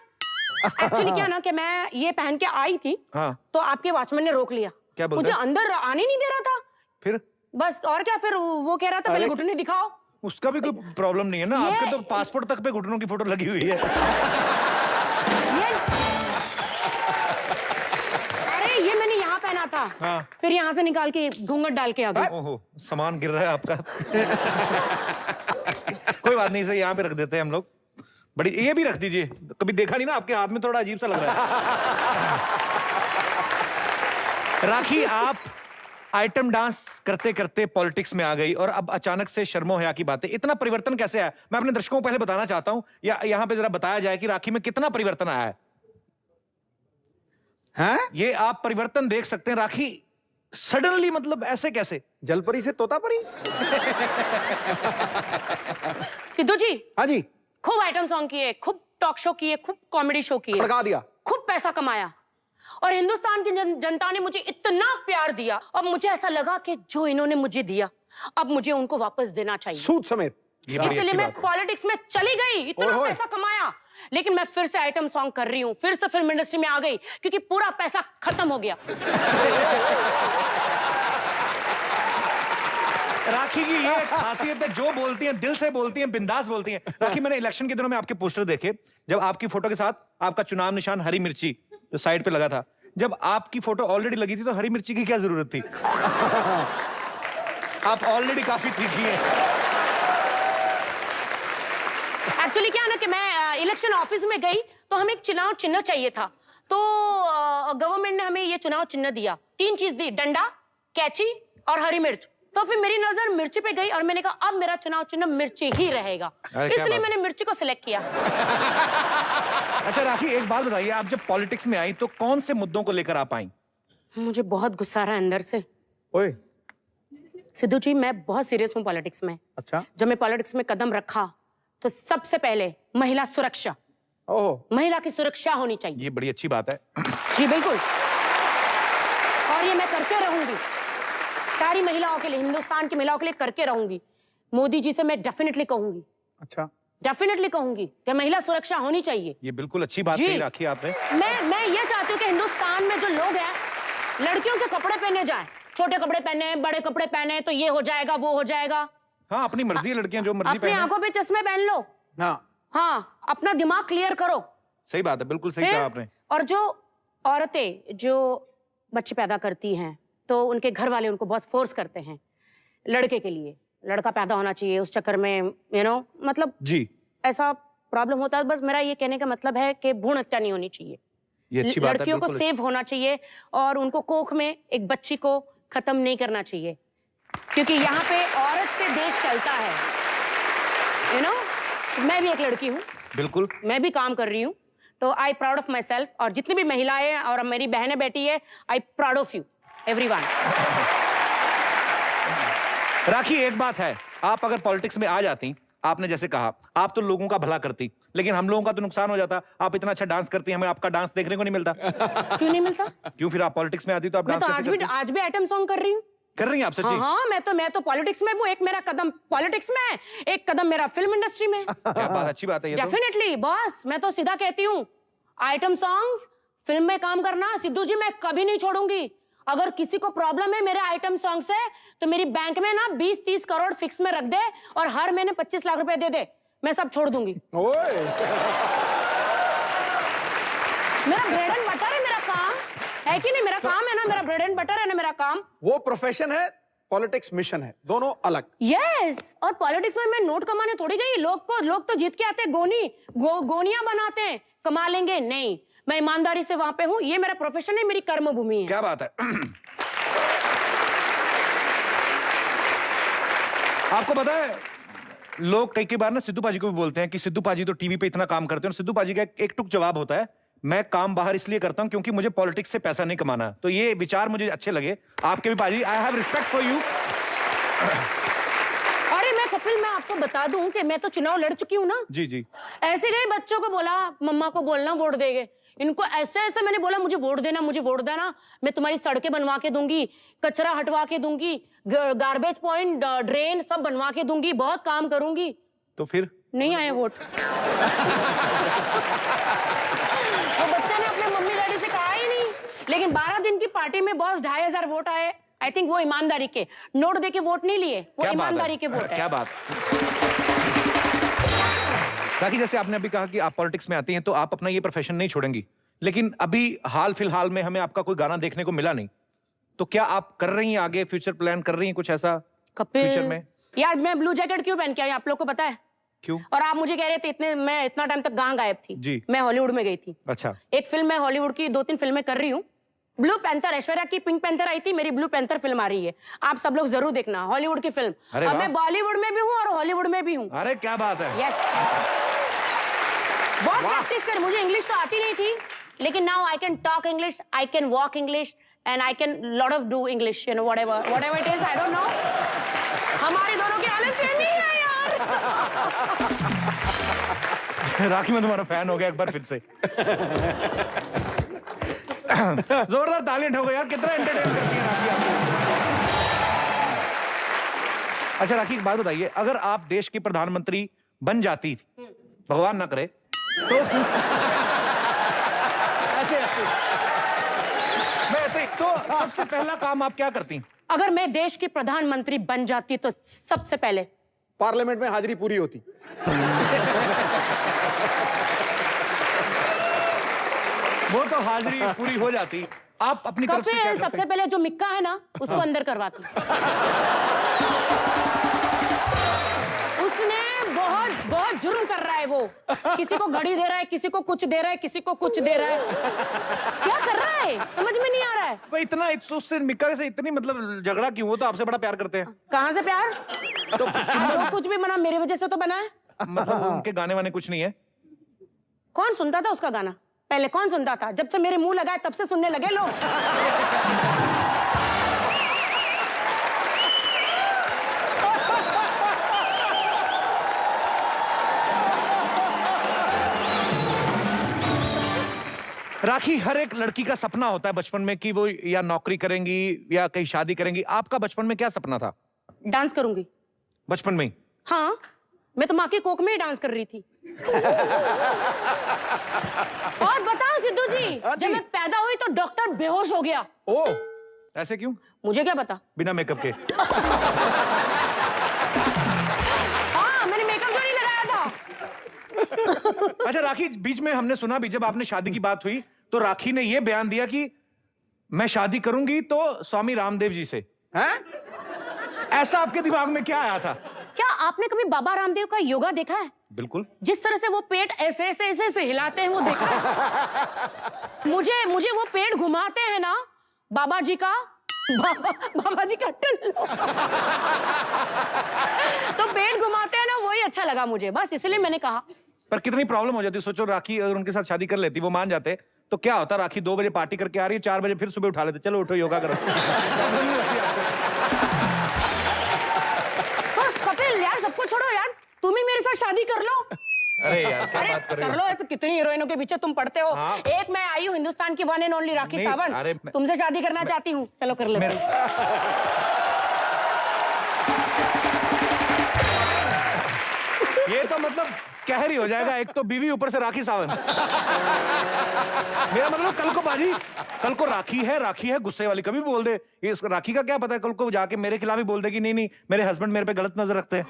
एक्चुअली क्या ना कि मैं ये पहन के आई थी, हाँ। तो आपके वॉचमैन ने रोक लिया। क्या बोलता मुझे है? अंदर आने नहीं दे रहा था। फिर बस और क्या, फिर वो कह रहा था पहले घुटने दिखाओ। उसका भी कोई प्रॉब्लम नहीं है ना, ये- आपके तो पासपोर्ट तक पे घुटनों की फोटो लगी हुई है। अरे ये मैंने यहाँ पहना था, हाँ। फिर यहाँ से निकाल के घूंघट डाल के आ गई। ओहो, सामान गिर रहा है आपका। कोई बात नहीं, इसे यहाँ पे रख देते हैं हम लोग। बड़ी, ये भी रख दीजिए, कभी देखा नहीं ना, आपके हाथ में थोड़ा अजीब सा लग रहा है। राखी, आप आइटम डांस करते करते पॉलिटिक्स में आ गई और अब अचानक से शर्मो हया की बातें, इतना परिवर्तन कैसे आया? मैं अपने दर्शकों को पहले बताना चाहता हूं, या यहाँ पे जरा बताया जाए कि राखी में कितना परिवर्तन आया है। हैं? ये आप परिवर्तन देख सकते हैं। राखी सडनली, मतलब ऐसे कैसे? जलपरी से तोतापरी। सिद्धू जी हाँ जी, खूब आइटम सॉन्ग किए, खूब टॉक शो किए, खूब कॉमेडी शो किए, भड़का दिया। खूब पैसा कमाया और हिंदुस्तान की जनता ने मुझे इतना प्यार दिया। अब मुझे ऐसा लगा कि जो इन्होंने मुझे दिया अब मुझे उनको वापस देना चाहिए। सूद समेत। ये बड़ी इसलिए अच्छी मैं बात है। पॉलिटिक्स में चली गई, इतना ओए होए। पैसा कमाया, लेकिन मैं फिर से आइटम सॉन्ग कर रही हूँ, फिर से फिल्म इंडस्ट्री में आ गई क्योंकि पूरा पैसा खत्म हो गया। राखी की ये खासियत है, जो बोलती हैं दिल से बोलती हैं, बिंदास बोलती हैं। राखी, मैंने इलेक्शन के दिनों में आपके पोस्टर देखे, जब आपकी फोटो के साथ आपका चुनाव निशान हरी मिर्ची जो साइड पे लगा था, जब आपकी फोटो ऑलरेडी लगी थी तो हरी मिर्ची की क्या जरूरत थी? आप ऑलरेडी काफी तीखी हैं। एक्चुअली क्या है ना कि मैं इलेक्शन ऑफिस में गई तो हमें एक चुनाव चिन्ह चाहिए था, तो गवर्नमेंट ने हमें ये चुनाव चिन्ह दिया, 3 चीज दी, डंडा, कैची और हरी मिर्च। तो फिर मेरी नजर मिर्ची पे गई और मैंने कहा अब मेरा चुनाव चिन्ह मिर्ची ही रहेगा, इसलिए मैंने मिर्ची को सिलेक्ट किया। अच्छा राखी, एक बात बताइए, आप जब पॉलिटिक्स में आई तो कौन से मुद्दों को लेकर आप आई? मुझे बहुत गुस्सा आ रहा है अंदर से। ओए, सिद्धू जी, मैं बहुत सीरियस हूँ पॉलिटिक्स में। अच्छा। जब मैं पॉलिटिक्स में कदम रखा तो सबसे पहले महिला सुरक्षा, ओह, महिला की सुरक्षा होनी चाहिए। ये बड़ी अच्छी बात है। जी बिल्कुल, और ये मैं करके रहूंगी, सारी महिलाओं के लिए, हिंदुस्तान की महिलाओं के लिए करके रहूंगी। मोदी जी से मैं डेफिनेटली कहूंगी, अच्छा, डेफिनेटली कहूंगी कि महिला सुरक्षा होनी चाहिए। ये बिल्कुल अच्छी बात जी। कही राखी आपने। मैं ये चाहती हूँ कि हिंदुस्तान में जो लोग हैं, लड़कियों के कपड़े पहने जाए, छोटे कपड़े पहने, बड़े कपड़े पहने, तो ये हो जाएगा, वो हो जाएगा। हाँ, अपनी मर्जी है, लड़कियां जो मर्जी अपनी पहने। आंखों पे चश्मे पहन लो, हाँ, अपना दिमाग क्लियर करो। सही बात है, बिल्कुल सही कहा आपने। और जो औरतें जो बच्चे पैदा करती हैं तो उनके घर वाले उनको बहुत फोर्स करते हैं लड़के के लिए, लड़का पैदा होना चाहिए, उस चक्कर में मतलब जी, ऐसा प्रॉब्लम होता है। बस मेरा ये कहने का मतलब है कि भ्रूण हत्या नहीं होनी चाहिए, ये अच्छी बात है, लड़कियों को बिल्कुल सेफ होना चाहिए और उनको कोख में एक बच्ची को खत्म नहीं करना चाहिए, क्योंकि यहाँ पे औरत से देश चलता है। मैं भी एक लड़की हूँ, बिल्कुल, मैं भी काम कर रही हूँ, तो I proud of myself, और जितनी भी महिलाएं और मेरी बहनें बेटी है, I proud of you everyone. Rakhi, एक बात है, आप अगर पॉलिटिक्स में आ जाती, आपने जैसे कहा, आप तो लोगों का भला करती, लेकिन हम लोगों का तो नुकसान हो जाता। आप इतना अच्छा डांस करती, हमें आपका डांस देखने को नहीं मिलता। क्यों नहीं मिलता? क्यों? फिर आप पॉलिटिक्स में आती तो आप मैं डांस तो कैसे करती? आज भी आइटम सॉन्ग कर रही हूँ। कर रही हैं आप? सच्ची? हाँ, मैं तो पॉलिटिक्स में हूँ, एक मेरा कदम पॉलिटिक्स में है, एक कदम मेरा फिल्म इंडस्ट्री में। क्या बात, अच्छी बात है ये तो। डेफिनेटली बॉस, मैं तो सीधा कहती हूँ, आइटम सॉन्ग्स, फिल्म में काम करना, सिद्धू जी मैं कभी नहीं छोड़ूंगी। अगर किसी को प्रॉब्लम है मेरे आइटम सॉन्ग से, तो मेरी बैंक में ना 20-30 करोड़ फिक्स में रख दे और हर महीने 25 लाख रुपए दे दे, मैं सब छोड़ दूंगी। ओए, मेरा ब्रेड एंड बटर है, मेरा काम है कि नहीं? मेरा काम है ना, मेरा ब्रेड एंड बटर है ना मेरा काम। वो प्रोफेशन है, पॉलिटिक्स मिशन है, दोनों अलग। यस, और पॉलिटिक्स में मैं नोट कमाने थोड़ी गई। लोग तो जीत के आते हैं, गोनियां बनाते हैं, कमा लेंगे नहीं। मैं ईमानदारी से वहां पे हूँ, ये मेरा प्रोफेशन है, मेरी कर्म भूमि है। क्या बात है। आपको पता है, लोग कई बार ना सिद्धू पाजी को भी बोलते हैं कि सिद्धू पाजी तो टीवी पे इतना काम करते हैं, और सिद्धू पाजी का एक टुक जवाब होता है, मैं काम बाहर इसलिए करता हूं क्योंकि मुझे पॉलिटिक्स से पैसा नहीं कमाना। तो ये विचार मुझे अच्छे लगे आपके भी पाजी। I have respect for you. अरे मैं कपिल, मैं आपको बता दूं कि मैं तो चुनाव लड़ चुकी हूँ ना। जी जी। ऐसे गए बच्चों को बोला, मम्मा को बोलना वोट देंगे, इनको ऐसे मैंने बोला मुझे वोट देना, मुझे वोट देना, मैं तुम्हारी सड़कें बनवा के दूंगी, कचरा हटवा के दूंगी, गार्बेज पॉइंट, ड्रेन सब बनवा के दूंगी, बहुत काम करूंगी। तो फिर नहीं आए वोट। वो बच्चे ने अपने मम्मी डैडी से कहा ही नहीं, लेकिन 12 दिन की पार्टी में बॉस 2500 वोट आए। आई थिंक वो ईमानदारी के, नोट दे के वोट नहीं लिए, वो ईमानदारी के वोट है। क्या बात। बाकी जैसे आपने अभी कहा कि आप पॉलिटिक्स में आती हैं तो आप अपना ये प्रोफेशन नहीं छोड़ेंगी, लेकिन अभी हाल फिलहाल में हमें आपका कोई गाना देखने को मिला नहीं, तो क्या आप कर रही हैं आगे, फ्यूचर प्लान कर रही हैं कुछ ऐसा फ्यूचर में? यार मैं ब्लू जैकेट क्यों पहन के आई, आप लोग को पता है? क्यों? और आप मुझे कह रहे थे मैं इतना टाइम तक कहाँ गायब थी? जी। मैं हॉलीवुड में गई थी। अच्छा। एक फिल्म, मैं हॉलीवुड की 2-3 फिल्में कर रही हूँ। ब्लू पैंथर, ऐश्वर्या की पिंक पैंथर आई थी, मेरी ब्लू पैंथर फिल्म आ रही है, आप सब लोग जरूर देखना, हॉलीवुड की फिल्म। अब मैं बॉलीवुड में भी हूँ और हॉलीवुड में भी हूँ। अरे क्या बात है। यस, बहुत प्रैक्टिस कर, मुझे इंग्लिश तो आती नहीं थी, लेकिन now I can talk English, I can walk English, and I can lot of do English, you know, whatever it is, I don't know. हमारी दोनों की हालत सेम ही है यार। राखी, मैं तुम्हारा फैन हो गया एक बार फिर से। जोरदार तालियां ठोको यार, कितना एंटरटेन करती है राखी आपको। अच्छा राखी, एक बात बताइए, अगर आप देश की प्रधानमंत्री बन जाती, भगवान ना करे, तो ऐसे तो सबसे पहला काम आप क्या करती? अगर मैं देश की प्रधानमंत्री बन जाती तो सबसे पहले पार्लियामेंट में हाजिरी पूरी होती। वो तो हाजिरी पूरी हो जाती, आप अपनी तरफ से क्या कपिल, करते? सबसे पहले जो मिक्का है ना, उसको अंदर करवाती। उसने बहुत बहुत जुर्म कर रहा है वो। किसी को घड़ी दे रहा है, किसी को कुछ दे रहा है, किसी को कुछ दे रहा है। क्या कर रहा है समझ में नहीं आ रहा है। भाई इतना उससे मिक्का से इतनी मतलब झगड़ा क्यों? वो तो आपसे बड़ा प्यार करते हैं। कहाँ से प्यार? तो जो कुछ भी बना मेरी वजह से तो बना है। मतलब उनके गाने वाने कुछ नहीं है? कौन सुनता था उसका गाना? पहले कौन सुनता था? जब से मेरे मुंह लगाए तब से सुनने लगे लोग। राखी, हर एक लड़की का सपना होता है बचपन में कि वो या नौकरी करेंगी या कहीं शादी करेंगी। आपका बचपन में क्या सपना था? डांस करूंगी। बचपन में ही? हाँ, मैं तो माँ की कोख में ही डांस कर रही थी। और बताओ सिद्धू जी, जब मैं पैदा हुई तो डॉक्टर बेहोश हो गया। ओ, ऐसे क्यों? मुझे क्या पता। बिना मेकअप के? हाँ, मैंने मेकअप तो नहीं लगाया था। अच्छा राखी, बीच में हमने सुना भी जब आपने शादी की बात हुई तो राखी ने यह बयान दिया कि मैं शादी करूंगी तो स्वामी रामदेव जी से। हैं? ऐसा आपके दिमाग में क्या आया था? क्या आपने कभी बाबा रामदेव का योगा देखा है? बिल्कुल। जिस तरह से वो पेट ऐसे ऐसे ऐसे ऐसे हिलाते हैं वो देखा है? मुझे वो पेट घुमाते हैं ना बाबा जी का, बाबा जी का टुल्लू। तो पेट घुमाते हैं ना, वही अच्छा लगा मुझे, बस इसलिए मैंने कहा। पर कितनी प्रॉब्लम हो जाती। सोचो राखी अगर उनके साथ शादी कर लेती, वो मान जाते तो क्या होता? राखी 2 बजे पार्टी करके आ रही है, 4 बजे फिर सुबह उठा लेते, चलो उठो योगा करो। कपिल यार, सबको छोड़ो यार, तुम ही मेरे साथ शादी कर लो। अरे यार क्या बात कर रहे हो? कर लो, ऐसे कितनी हीरोइनों के पीछे तुम पड़ते हो। हाँ। एक मैं आई हूँ हिंदुस्तान की वन एंड ओनली राखी नहीं, सावंत, अरे तुमसे शादी करना चाहती हूँ, चलो कर लेते हैं। ये तो मतलब कहर ही हो जाएगा। एक तो बीवी, ऊपर से राखी सावंत। मेरा मतलब कल को बाजी, कल को राखी है गुस्से वाली, कभी बोल दे। ये राखी का क्या पता है, कल को जाके मेरे खिलाफ ही बोल दे कि नहीं मेरे हस्बैंड मेरे पे गलत नजर रखते हैं।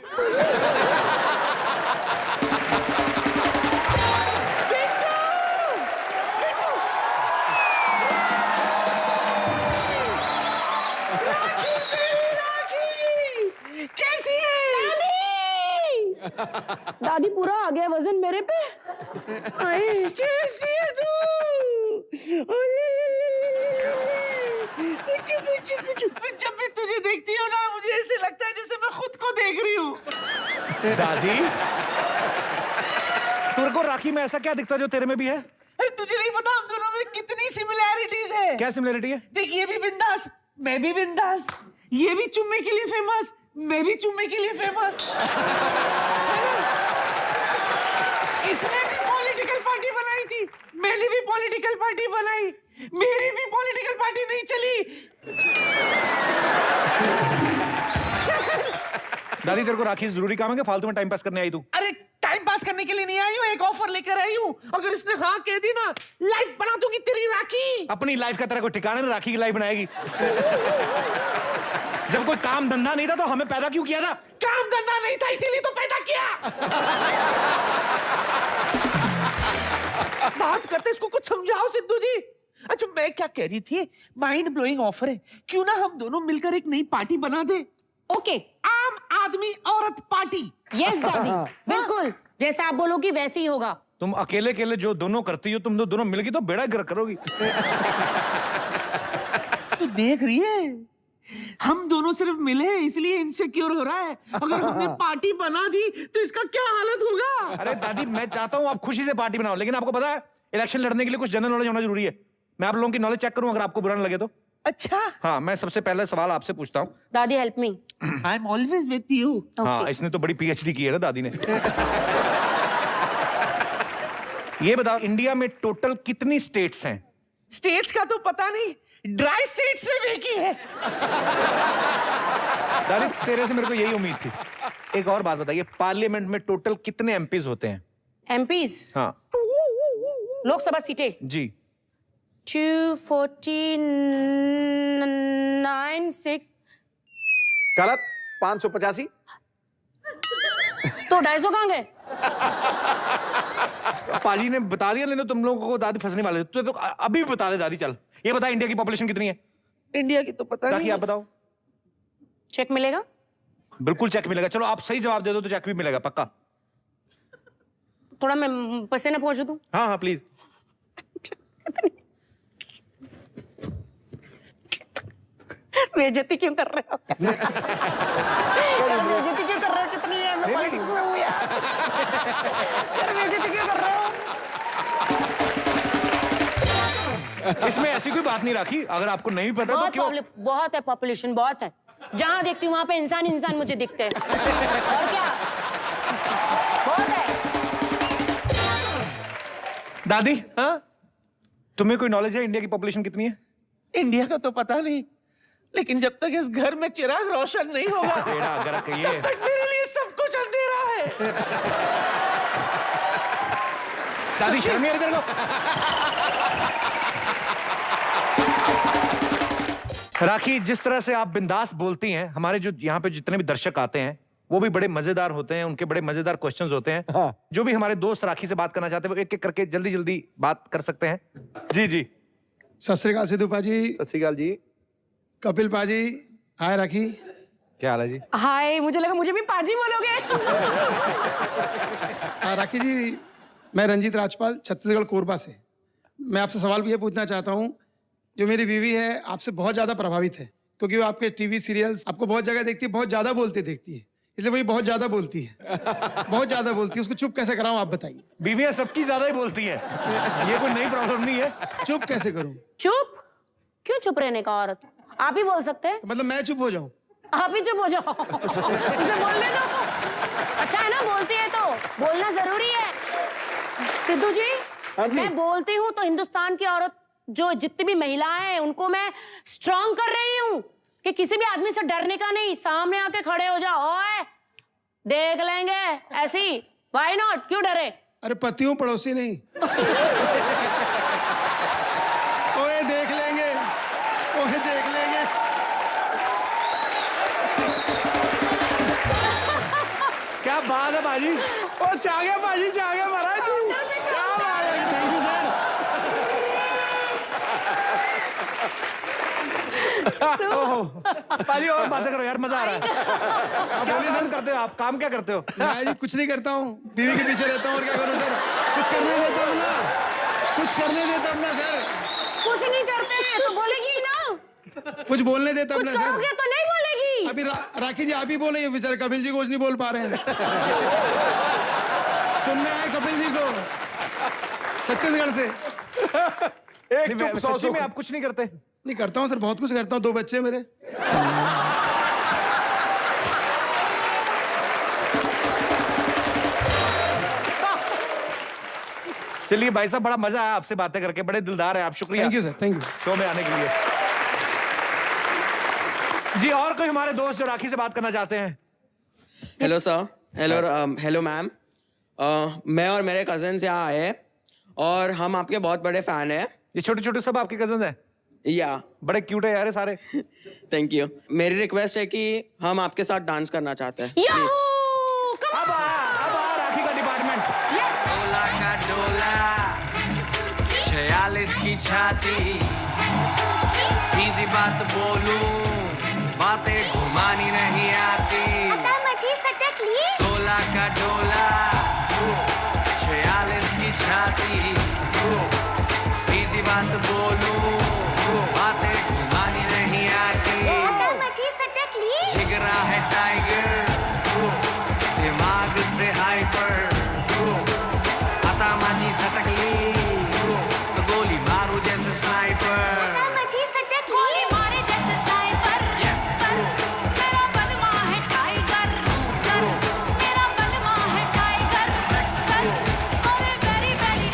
कैसी है? दादी पूरा आ गया वजन मेरे पे। कैसी है तू? कुछ जब भी तुझे देखती हूँ ना, मुझे ऐसे लगता है जैसे मैं खुद को देख रही हूँ। दादी, तेरे को राखी में ऐसा क्या दिखता जो तेरे में भी है? अरे तुझे नहीं पता हम दोनों में कितनी सिमिलैरिटीज है। क्या सिमिलरिटी है? देख, ये भी बिंदास, मैं भी बिंदास। ये भी चुम्मे के लिए फेमस, मैं भी चुम्मे के लिए फेमस। इसने भी पॉलिटिकल पार्टी बनाई थी, मैंने भी पॉलिटिकल पार्टी बनाई, मेरी भी पॉलिटिकल पार्टी नहीं चली। दादी, तेरे को राखी से जरूरी काम है क्या? फालतू में टाइम पास करने आई तू? अरे टाइम पास करने के लिए नहीं आई हूँ, एक ऑफर लेकर आई हूँ। अगर इसने हाँ कह दी ना, लाइफ बना दूंगी तेरी राखी। अपनी लाइफ का तेरा कोई ठिकाना नहीं, राखी की लाइफ बनाएगी। जब कोई काम धंधा नहीं था तो हमें पैदा क्यों किया था? काम धंधा नहीं था इसीलिए तो पैदा किया। बात करते, इसको कुछ समझाओ सिद्धू जी। अच्छा मैं क्या कह रही थी, माइंड ब्लोइंग ऑफर है, क्यों ना हम दोनों मिलकर एक नई पार्टी बना दे। ओके, आम आदमी औरत पार्टी। यस दादी, बिल्कुल जैसा आप बोलोगी वैसे ही होगा। तुम अकेले अकेले जो दोनों करती हो, तुम दोनों मिलगी तो बेड़ा गर्क करोगी। तू देख रही है, हम दोनों सिर्फ मिले इसलिए इनसिक्योर हो रहा है। अगर हमने पार्टी बना दी तो इसका क्या हालत होगा? अरे दादी, मैं चाहता हूँ आप खुशी से पार्टी बनाओ, लेकिन आपको पता है इलेक्शन लड़ने के लिए कुछ जनरल नॉलेज होना जरूरी है। मैं आप लोगों की नॉलेज चेक करूं, अगर आपको बुरा न लगे तो। अच्छा हाँ, मैं सबसे पहले सवाल आपसे पूछता हूँ। दादी help me. I am always with you. हाँ, इसने तो बड़ी पीएचडी की है ना दादी ने। ये बताओ, इंडिया में टोटल कितनी स्टेट्स हैं? स्टेट्स का तो पता नहीं, ड्राई स्टेट सिर्फ एक ही है। दादी, तेरे से मेरे को यही उम्मीद थी। एक और बात बताइए, पार्लियामेंट में टोटल कितने एमपीज होते हैं? एमपीज? हाँ लोकसभा सीटें जी। 249 गलत। 585। तो 250 कहाँ गए? पाजी ने बता दिया, लेकिन तुम लोगों को दादी फंसने वाले तो अभी भी बता दे दादी। चल ये बता, इंडिया की पॉपुलेशन कितनी है? इंडिया की तो पता राखी नहीं। आप बताओ। चेक मिलेगा? बिल्कुल चेक मिलेगा। चलो आप सही जवाब दे दो तो चेक भी मिलेगा पक्का। थोड़ा मैं पसीना पहुंच दूं? हाँ हाँ प्लीज। बेइज्जती क्यों कर रहे हो? यार बेइज्जती क्यों कर रहे हो? कितनी है मैं पॉलिटिक्स में हूँ यार। यार बेइज्जती क्यों कर रहे हो? इसमें ऐसी कोई बात नहीं राखी, अगर आपको नहीं पता तो क्यों? बहुत है, पॉपुलेशन बहुत है। जहाँ देखती हूँ वहाँ पे इंसान इंसान मुझे दिखते हैं। और क्या? बहुत है। दादी, हाँ तुम्हें कोई नॉलेज है इंडिया की पॉपुलेशन कितनी है? इंडिया का तो पता नहीं, लेकिन जब तक इस घर में चिराग रोशन नहीं होगा बेटा अगर कहिए तब तक मेरे लिए सब कुछ अंधेरा है। दादी शर्म नहीं आ रही तेरे को? राखी, जिस तरह से आप बिंदास बोलती हैं, हमारे जो यहाँ पे जितने भी दर्शक आते हैं वो भी बड़े मजेदार होते हैं, उनके बड़े मजेदार क्वेश्चंस होते हैं। हाँ। जो भी हमारे दोस्त राखी से बात करना चाहते हैं वो एक एक करके जल्दी जल्दी बात कर सकते हैं। जी जी। सत श्री अकाल सिद्धू पाजी, सत श्री अकाल जी। कपिल पाजी, हाय राखी। क्या हाल है जी? हाय, मुझे लगा मुझे भी पाजी बोलोगे। राखी जी, मैं रंजीत राजपाल, छत्तीसगढ़ कोरबा से। मैं आपसे सवाल ये पूछना चाहता हूँ, जो मेरी बीवी है आपसे बहुत ज़्यादा प्रभावित है, क्योंकि वो आपके टीवी सीरियल्स आपको बहुत जगह देखती है, बहुत ज़्यादा बोलते देखती है, इसलिए वही बहुत ज़्यादा बोलती है। बहुत ज़्यादा बोलती है, उसको चुप कैसे कराऊँ आप बताइए। बीवियां सबकी ज्यादा ही बोलती हैं, ये कोई नई प्रॉब्लम नहीं है। चुप कैसे करूँ? चुप? क्यों चुप रहने का औरत? आप ही बोल सकते हैं। तो मतलब मैं चुप हो जाऊँ? आप ही चुप हो जाओ। उसे बोलने दो। अच्छा है ना, बोलती है तो बोलना जरूरी है। सिद्धू जी, मैं बोलती हूँ तो हिंदुस्तान की औरत जो जितनी भी महिलाएं हैं उनको मैं स्ट्रांग कर रही हूँ कि किसी भी आदमी से डरने का नहीं, सामने आके खड़े हो जाओ। ओए देख लेंगे ऐसी, व्हाई नॉट, क्यों डरे? अरे पति हूँ, पड़ोसी नहीं। ओए देख लेंगे, ओए देख लेंगे। क्या बात है बाजी? ओ चाह गया पाजी, चाह गया महाराज जी। क्या बात है, थैंक यू सर। बाजी और बातें करो यार, मजा आ रहा है। क्या काम करते हो आप? काम क्या करते हो? मैं जी कुछ नहीं करता हूँ, बीवी के पीछे रहता हूँ, और क्या करूँ सर? कुछ करने देता हूँ ना, कुछ करने देता हूँ ना सर। कुछ नहीं करते हैं तो बोलेगी ही ना। कुछ बोलने देता हूँ कुछ ना सर। करोगे तो नहीं बोलेगी। अभी राखी जी आप ही बोले, बेचारे कपिल जी कुछ नहीं बोल पा रहे हैं। सुनने आए कपिल जी को छत्तीसगढ़ से। एक चुप, सौ सच्ची में आप कुछ नहीं करते? नहीं करता हूँ सर, बहुत कुछ करता हूँ, 2 बच्चे मेरे। चलिए भाई साहब, बड़ा मजा आया आपसे बातें करके, बड़े दिलदार हैं आप, शुक्रिया thank you sir, thank you. Show में आने के लिए। जी, और कोई हमारे दोस्त जो राखी से बात करना चाहते हैं? Hello sir, hello ma'am. मैं और मेरे कजन्स यहाँ आए हैं और हम आपके बहुत बड़े फैन हैं। ये छोटे छोटे सब आपके कजन हैं? या बड़े क्यूट है यार ये सारे। Thank you. मेरी रिक्वेस्ट है कि हम आपके साथ डांस करना चाहते हैं। याहू! प्लीज। Come अब आ राखी का डिपार्टमेंट। Yes! 16 का डोला, 46 की छाती, सीधी बात बोलूं बातें घुमानी नहीं आती। 16 का डोला, 46 की छाती, सीधी बात बोलूं बातें घुमानी नहीं आती। जिगरा है टाइगर, दिमाग से हाइपर, आता माझी सटकली तो गोली मारू जैसे स्नाइपर। गोली मारे जैसे स्नाइपर। Yes. मेरा बलवा है टाइगर। मेरा बलवा है टाइगर। अरे वेरी वेरी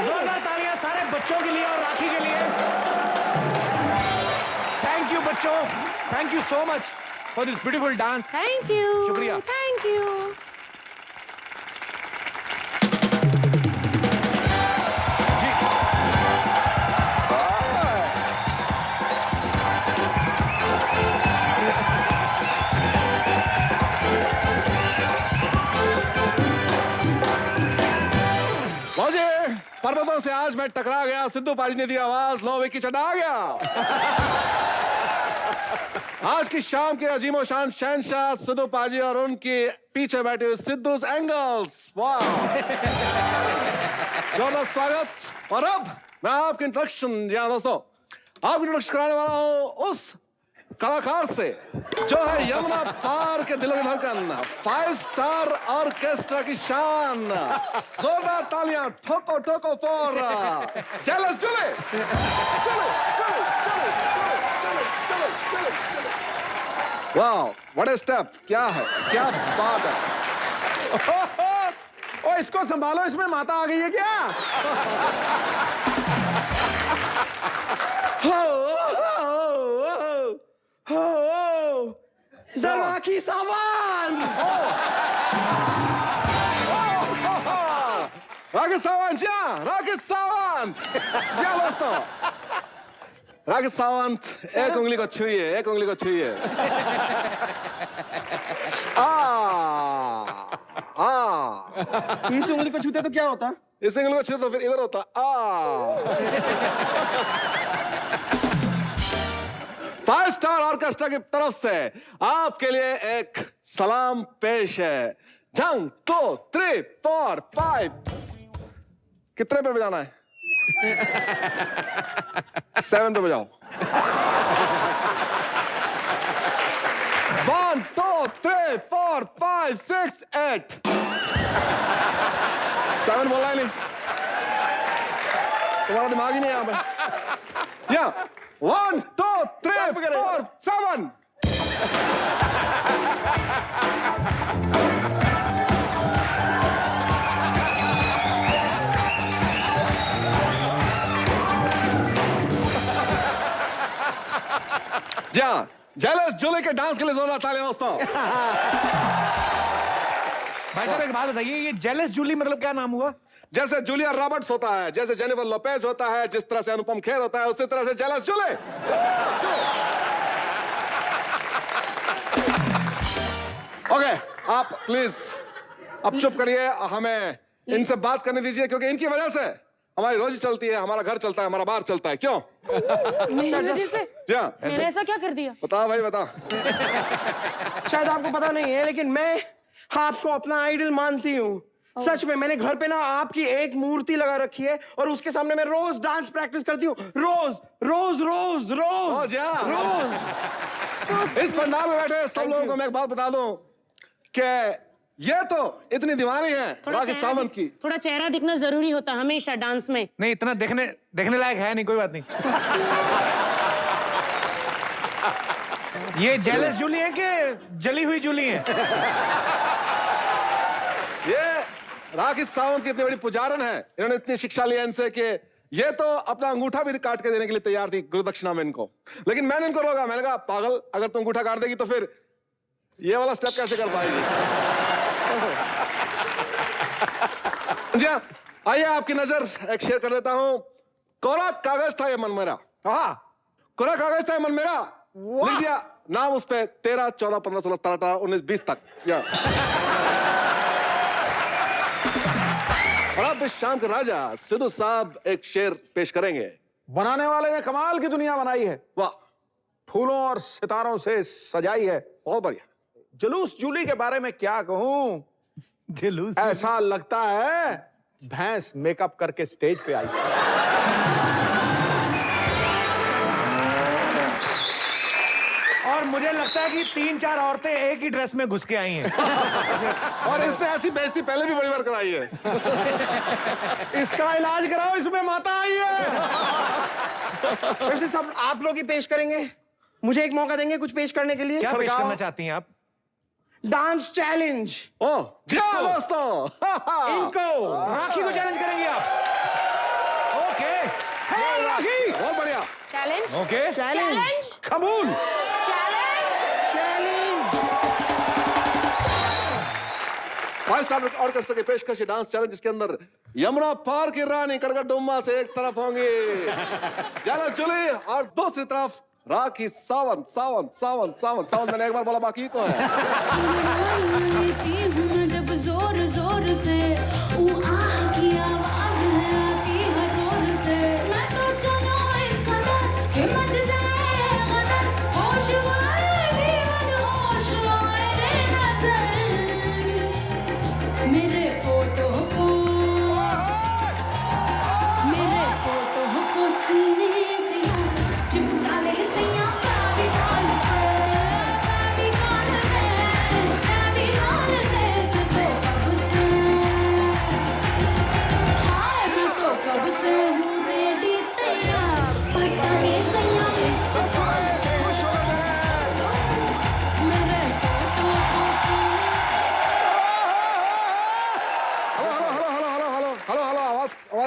जोरदार तालियां सारे बच्चों के लिए और राखी के लिए। थैंक यू बच्चों, thank you so much for this beautiful dance. Thank you. शुक्रिया। Thank you. मौजे पर्वतों से आज मैं टकरा गया, सिद्धू पाजी ने दी आवाज, लो विकी चढ़ा गया। आज की शाम के अजीमो शान शहनशाह सिद्धू पाजी और उनके पीछे बैठे हुए सिद्धूस एंगल्स। वाह, जोरदार स्वागत। और अब मैं आपकी इंट्रोडक्शन, जी हाँ दोस्तों, आपको इंट्रोडक्शन कराने वाला हूँ उस कलाकार से जो है यमुना पार के दिलों की धड़कन, 5 स्टार ऑर्केस्ट्रा की शान। जोरदार तालियां ठोको ठोको फॉर जेलस जुले। वाह, व्हाट अ स्टेप, क्या है, क्या बात है। ओ इसको संभालो, इसमें माता आ गई है क्या? The Rocky Savants! Rocky Savant, ja, Rocky Savant, ja दोस्तों, Rocky Savant, एक उंगली को छुइए, एक उंगली को छुइए। इस उंगली को छूते तो क्या होता? इस उंगली को छूते तो फिर इधर होता। 5 स्टार ऑर्केस्ट्रा की तरफ से आपके लिए एक सलाम पेश है। 1 2 3 4 5। कितने पे बजाना है? 7 पे बजाओ। 1 2 3 4 5 6 8। 7 बोला ही नहीं, तुम्हारा दिमाग ही नहीं यहाँ पे। या 1 2 3 4 7। जा जेलस जुले के डांस के लिए जोरदार तालियां दोस्तों। भाई साहब एक बात बताइए, ये जेलस जूली मतलब क्या नाम हुआ? जैसे जूलिया रॉबर्ट्स होता है, जैसे जेनिफर लोपेज होता है, जिस तरह से अनुपम खेर होता है, उसी तरह से जेलस जूले। ओके, आप प्लीज अब चुप करिए, हमें इनसे बात करने दीजिए, क्योंकि इनकी वजह से हमारी रोजी चलती है, हमारा घर चलता है, हमारा बार चलता है। क्यों? मेरी वजह से? जी हाँ। मैंने ऐसा क्या कर दिया? बता भाई बता। शायद आपको पता नहीं है, लेकिन मैं आपको अपना आइडल मानती हूँ। सच में मैंने घर पे ना आपकी एक मूर्ति लगा रखी है और उसके सामने मैं रोज डांस प्रैक्टिस करती हूँ। रोज रोज रोज रोज रोज। इस पंडाल में बैठे सब लोगों को मैं एक बात बता दूं कि ये तो इतनी दीवानी है रॉकी सावंत की। थोड़ा चेहरा दिखना जरूरी होता हमेशा डांस में। नहीं, इतना देखने लायक है नहीं, कोई बात नहीं। ये जेलस जूली है कि जली हुई जूली है? ये रॉकी सावंत की इतनी बड़ी पुजारन है, इन्होंने इतनी शिक्षा लिया इनसे कि ये तो अपना अंगूठा भी काट के देने के लिए तैयार थी गुरु दक्षिणा में इनको। लेकिन मैंने इनको रोका, मैंने कहा पागल, अगर तुम अंगूठा काट देगी तो फिर ये वाला स्टेप कैसे कर पाएगी? जी हाँ, आइए आपकी नजर एक शेयर कर देता हूं। कोरा कागज था ये मन मेरा। कोरा कागज था ये मन मेरा, लिख दिया नाम उस पे 13 14 15 16 17 18 19 20 तक। और अब इस शाम के राजा सिद्धू साहब एक शेर पेश करेंगे। बनाने वाले ने कमाल की दुनिया बनाई है। वाह, फूलों और सितारों से सजाई है। बहुत बढ़िया। जुलूस जूली के बारे में क्या कहूं? जुलूस ऐसा लगता है भैंस मेकअप करके स्टेज पे आई। और मुझे लगता है कि 3-4 औरतें एक ही ड्रेस में घुस के आई हैं। और इसने ऐसी बेइज्जती पहले भी बड़ी बार कराई है। इसका इलाज कराओ, इसमें माता आई है। वैसे सब आप लोग ही पेश करेंगे, मुझे एक मौका देंगे कुछ पेश करने के लिए? क्या पेश करना चाहती हैं आप? Dance challenge. ओह जिसको दोस्तों इनको राखी को चैलेंज करेंगी आप? ओके, राखी बहुत बढ़िया। चैलेंज। ओके, चैलेंज कबूल। चैलेंज 5 स्टार ऑर्केस्ट्रा के पेशकश डांस चैलेंज, जिसके अंदर यमुना पार की रानी कड़कड़ डुम्मा से एक तरफ होंगी जेलस जूली और दूसरी तरफ राखी सावंत। सावंत सावंत सावंत सावंत मैंने एक बार बोला, बाकी को है। जब जोर जोर से की आवाज है आती है जोर से, मैं तो चलो इस कदर कि मच जाए गदर होश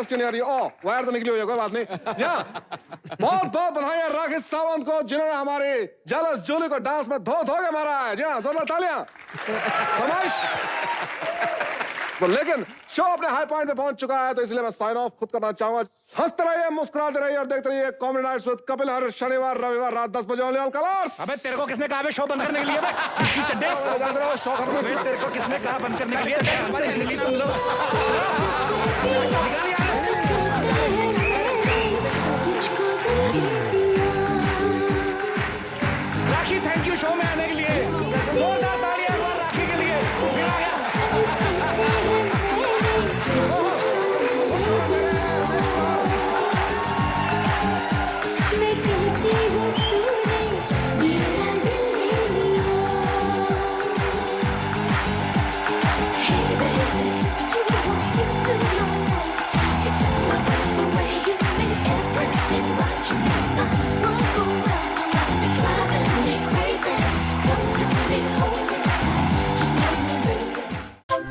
आवाज क्यों नहीं आ रही? ओ वायर तो निकली हुई है, कोई बात नहीं। बहुत बहुत बधाई राखी सावंत को, जिन्होंने हमारी जेलस जूली को डांस में धो के मारा है। जी हाँ, जोरदार तालियां। तो लेकिन शो अपने हाई पॉइंट पे पहुंच चुका है, तो इसलिए मैं साइन ऑफ खुद करना चाहूंगा। हंसते रहिए, मुस्कुराते रहिए और देखते रहिए कॉमेडी नाइट्स विद कपिल हर शनिवार रविवार रात 10 बजे ऑन कलर्स। अबे तेरे को किसने कहा बे शो बंद करने के लिए? शो खत्म। तेरे को किसने कहा बंद करने के लिए? तुम लोग राखी, थैंक यू शो में आने के लिए। जोरदार तालियां राखी के लिए। फिर आ गया।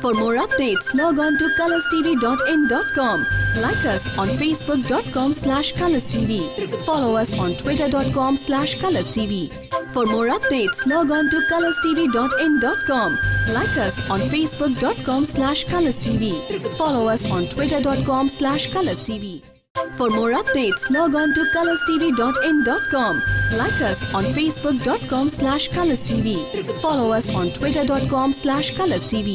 For more updates, log on to colorstv.in.com. Like us on facebook.com/colorstv. Follow us on twitter.com/colorstv. For more updates, log on to colorstv.in.com. Like us on facebook.com/colorstv. Follow us on twitter.com/colorstv. For more updates, log on to colorstv.in.com. Like us on facebook.com/colorstv. Follow us on twitter.com/colorstv.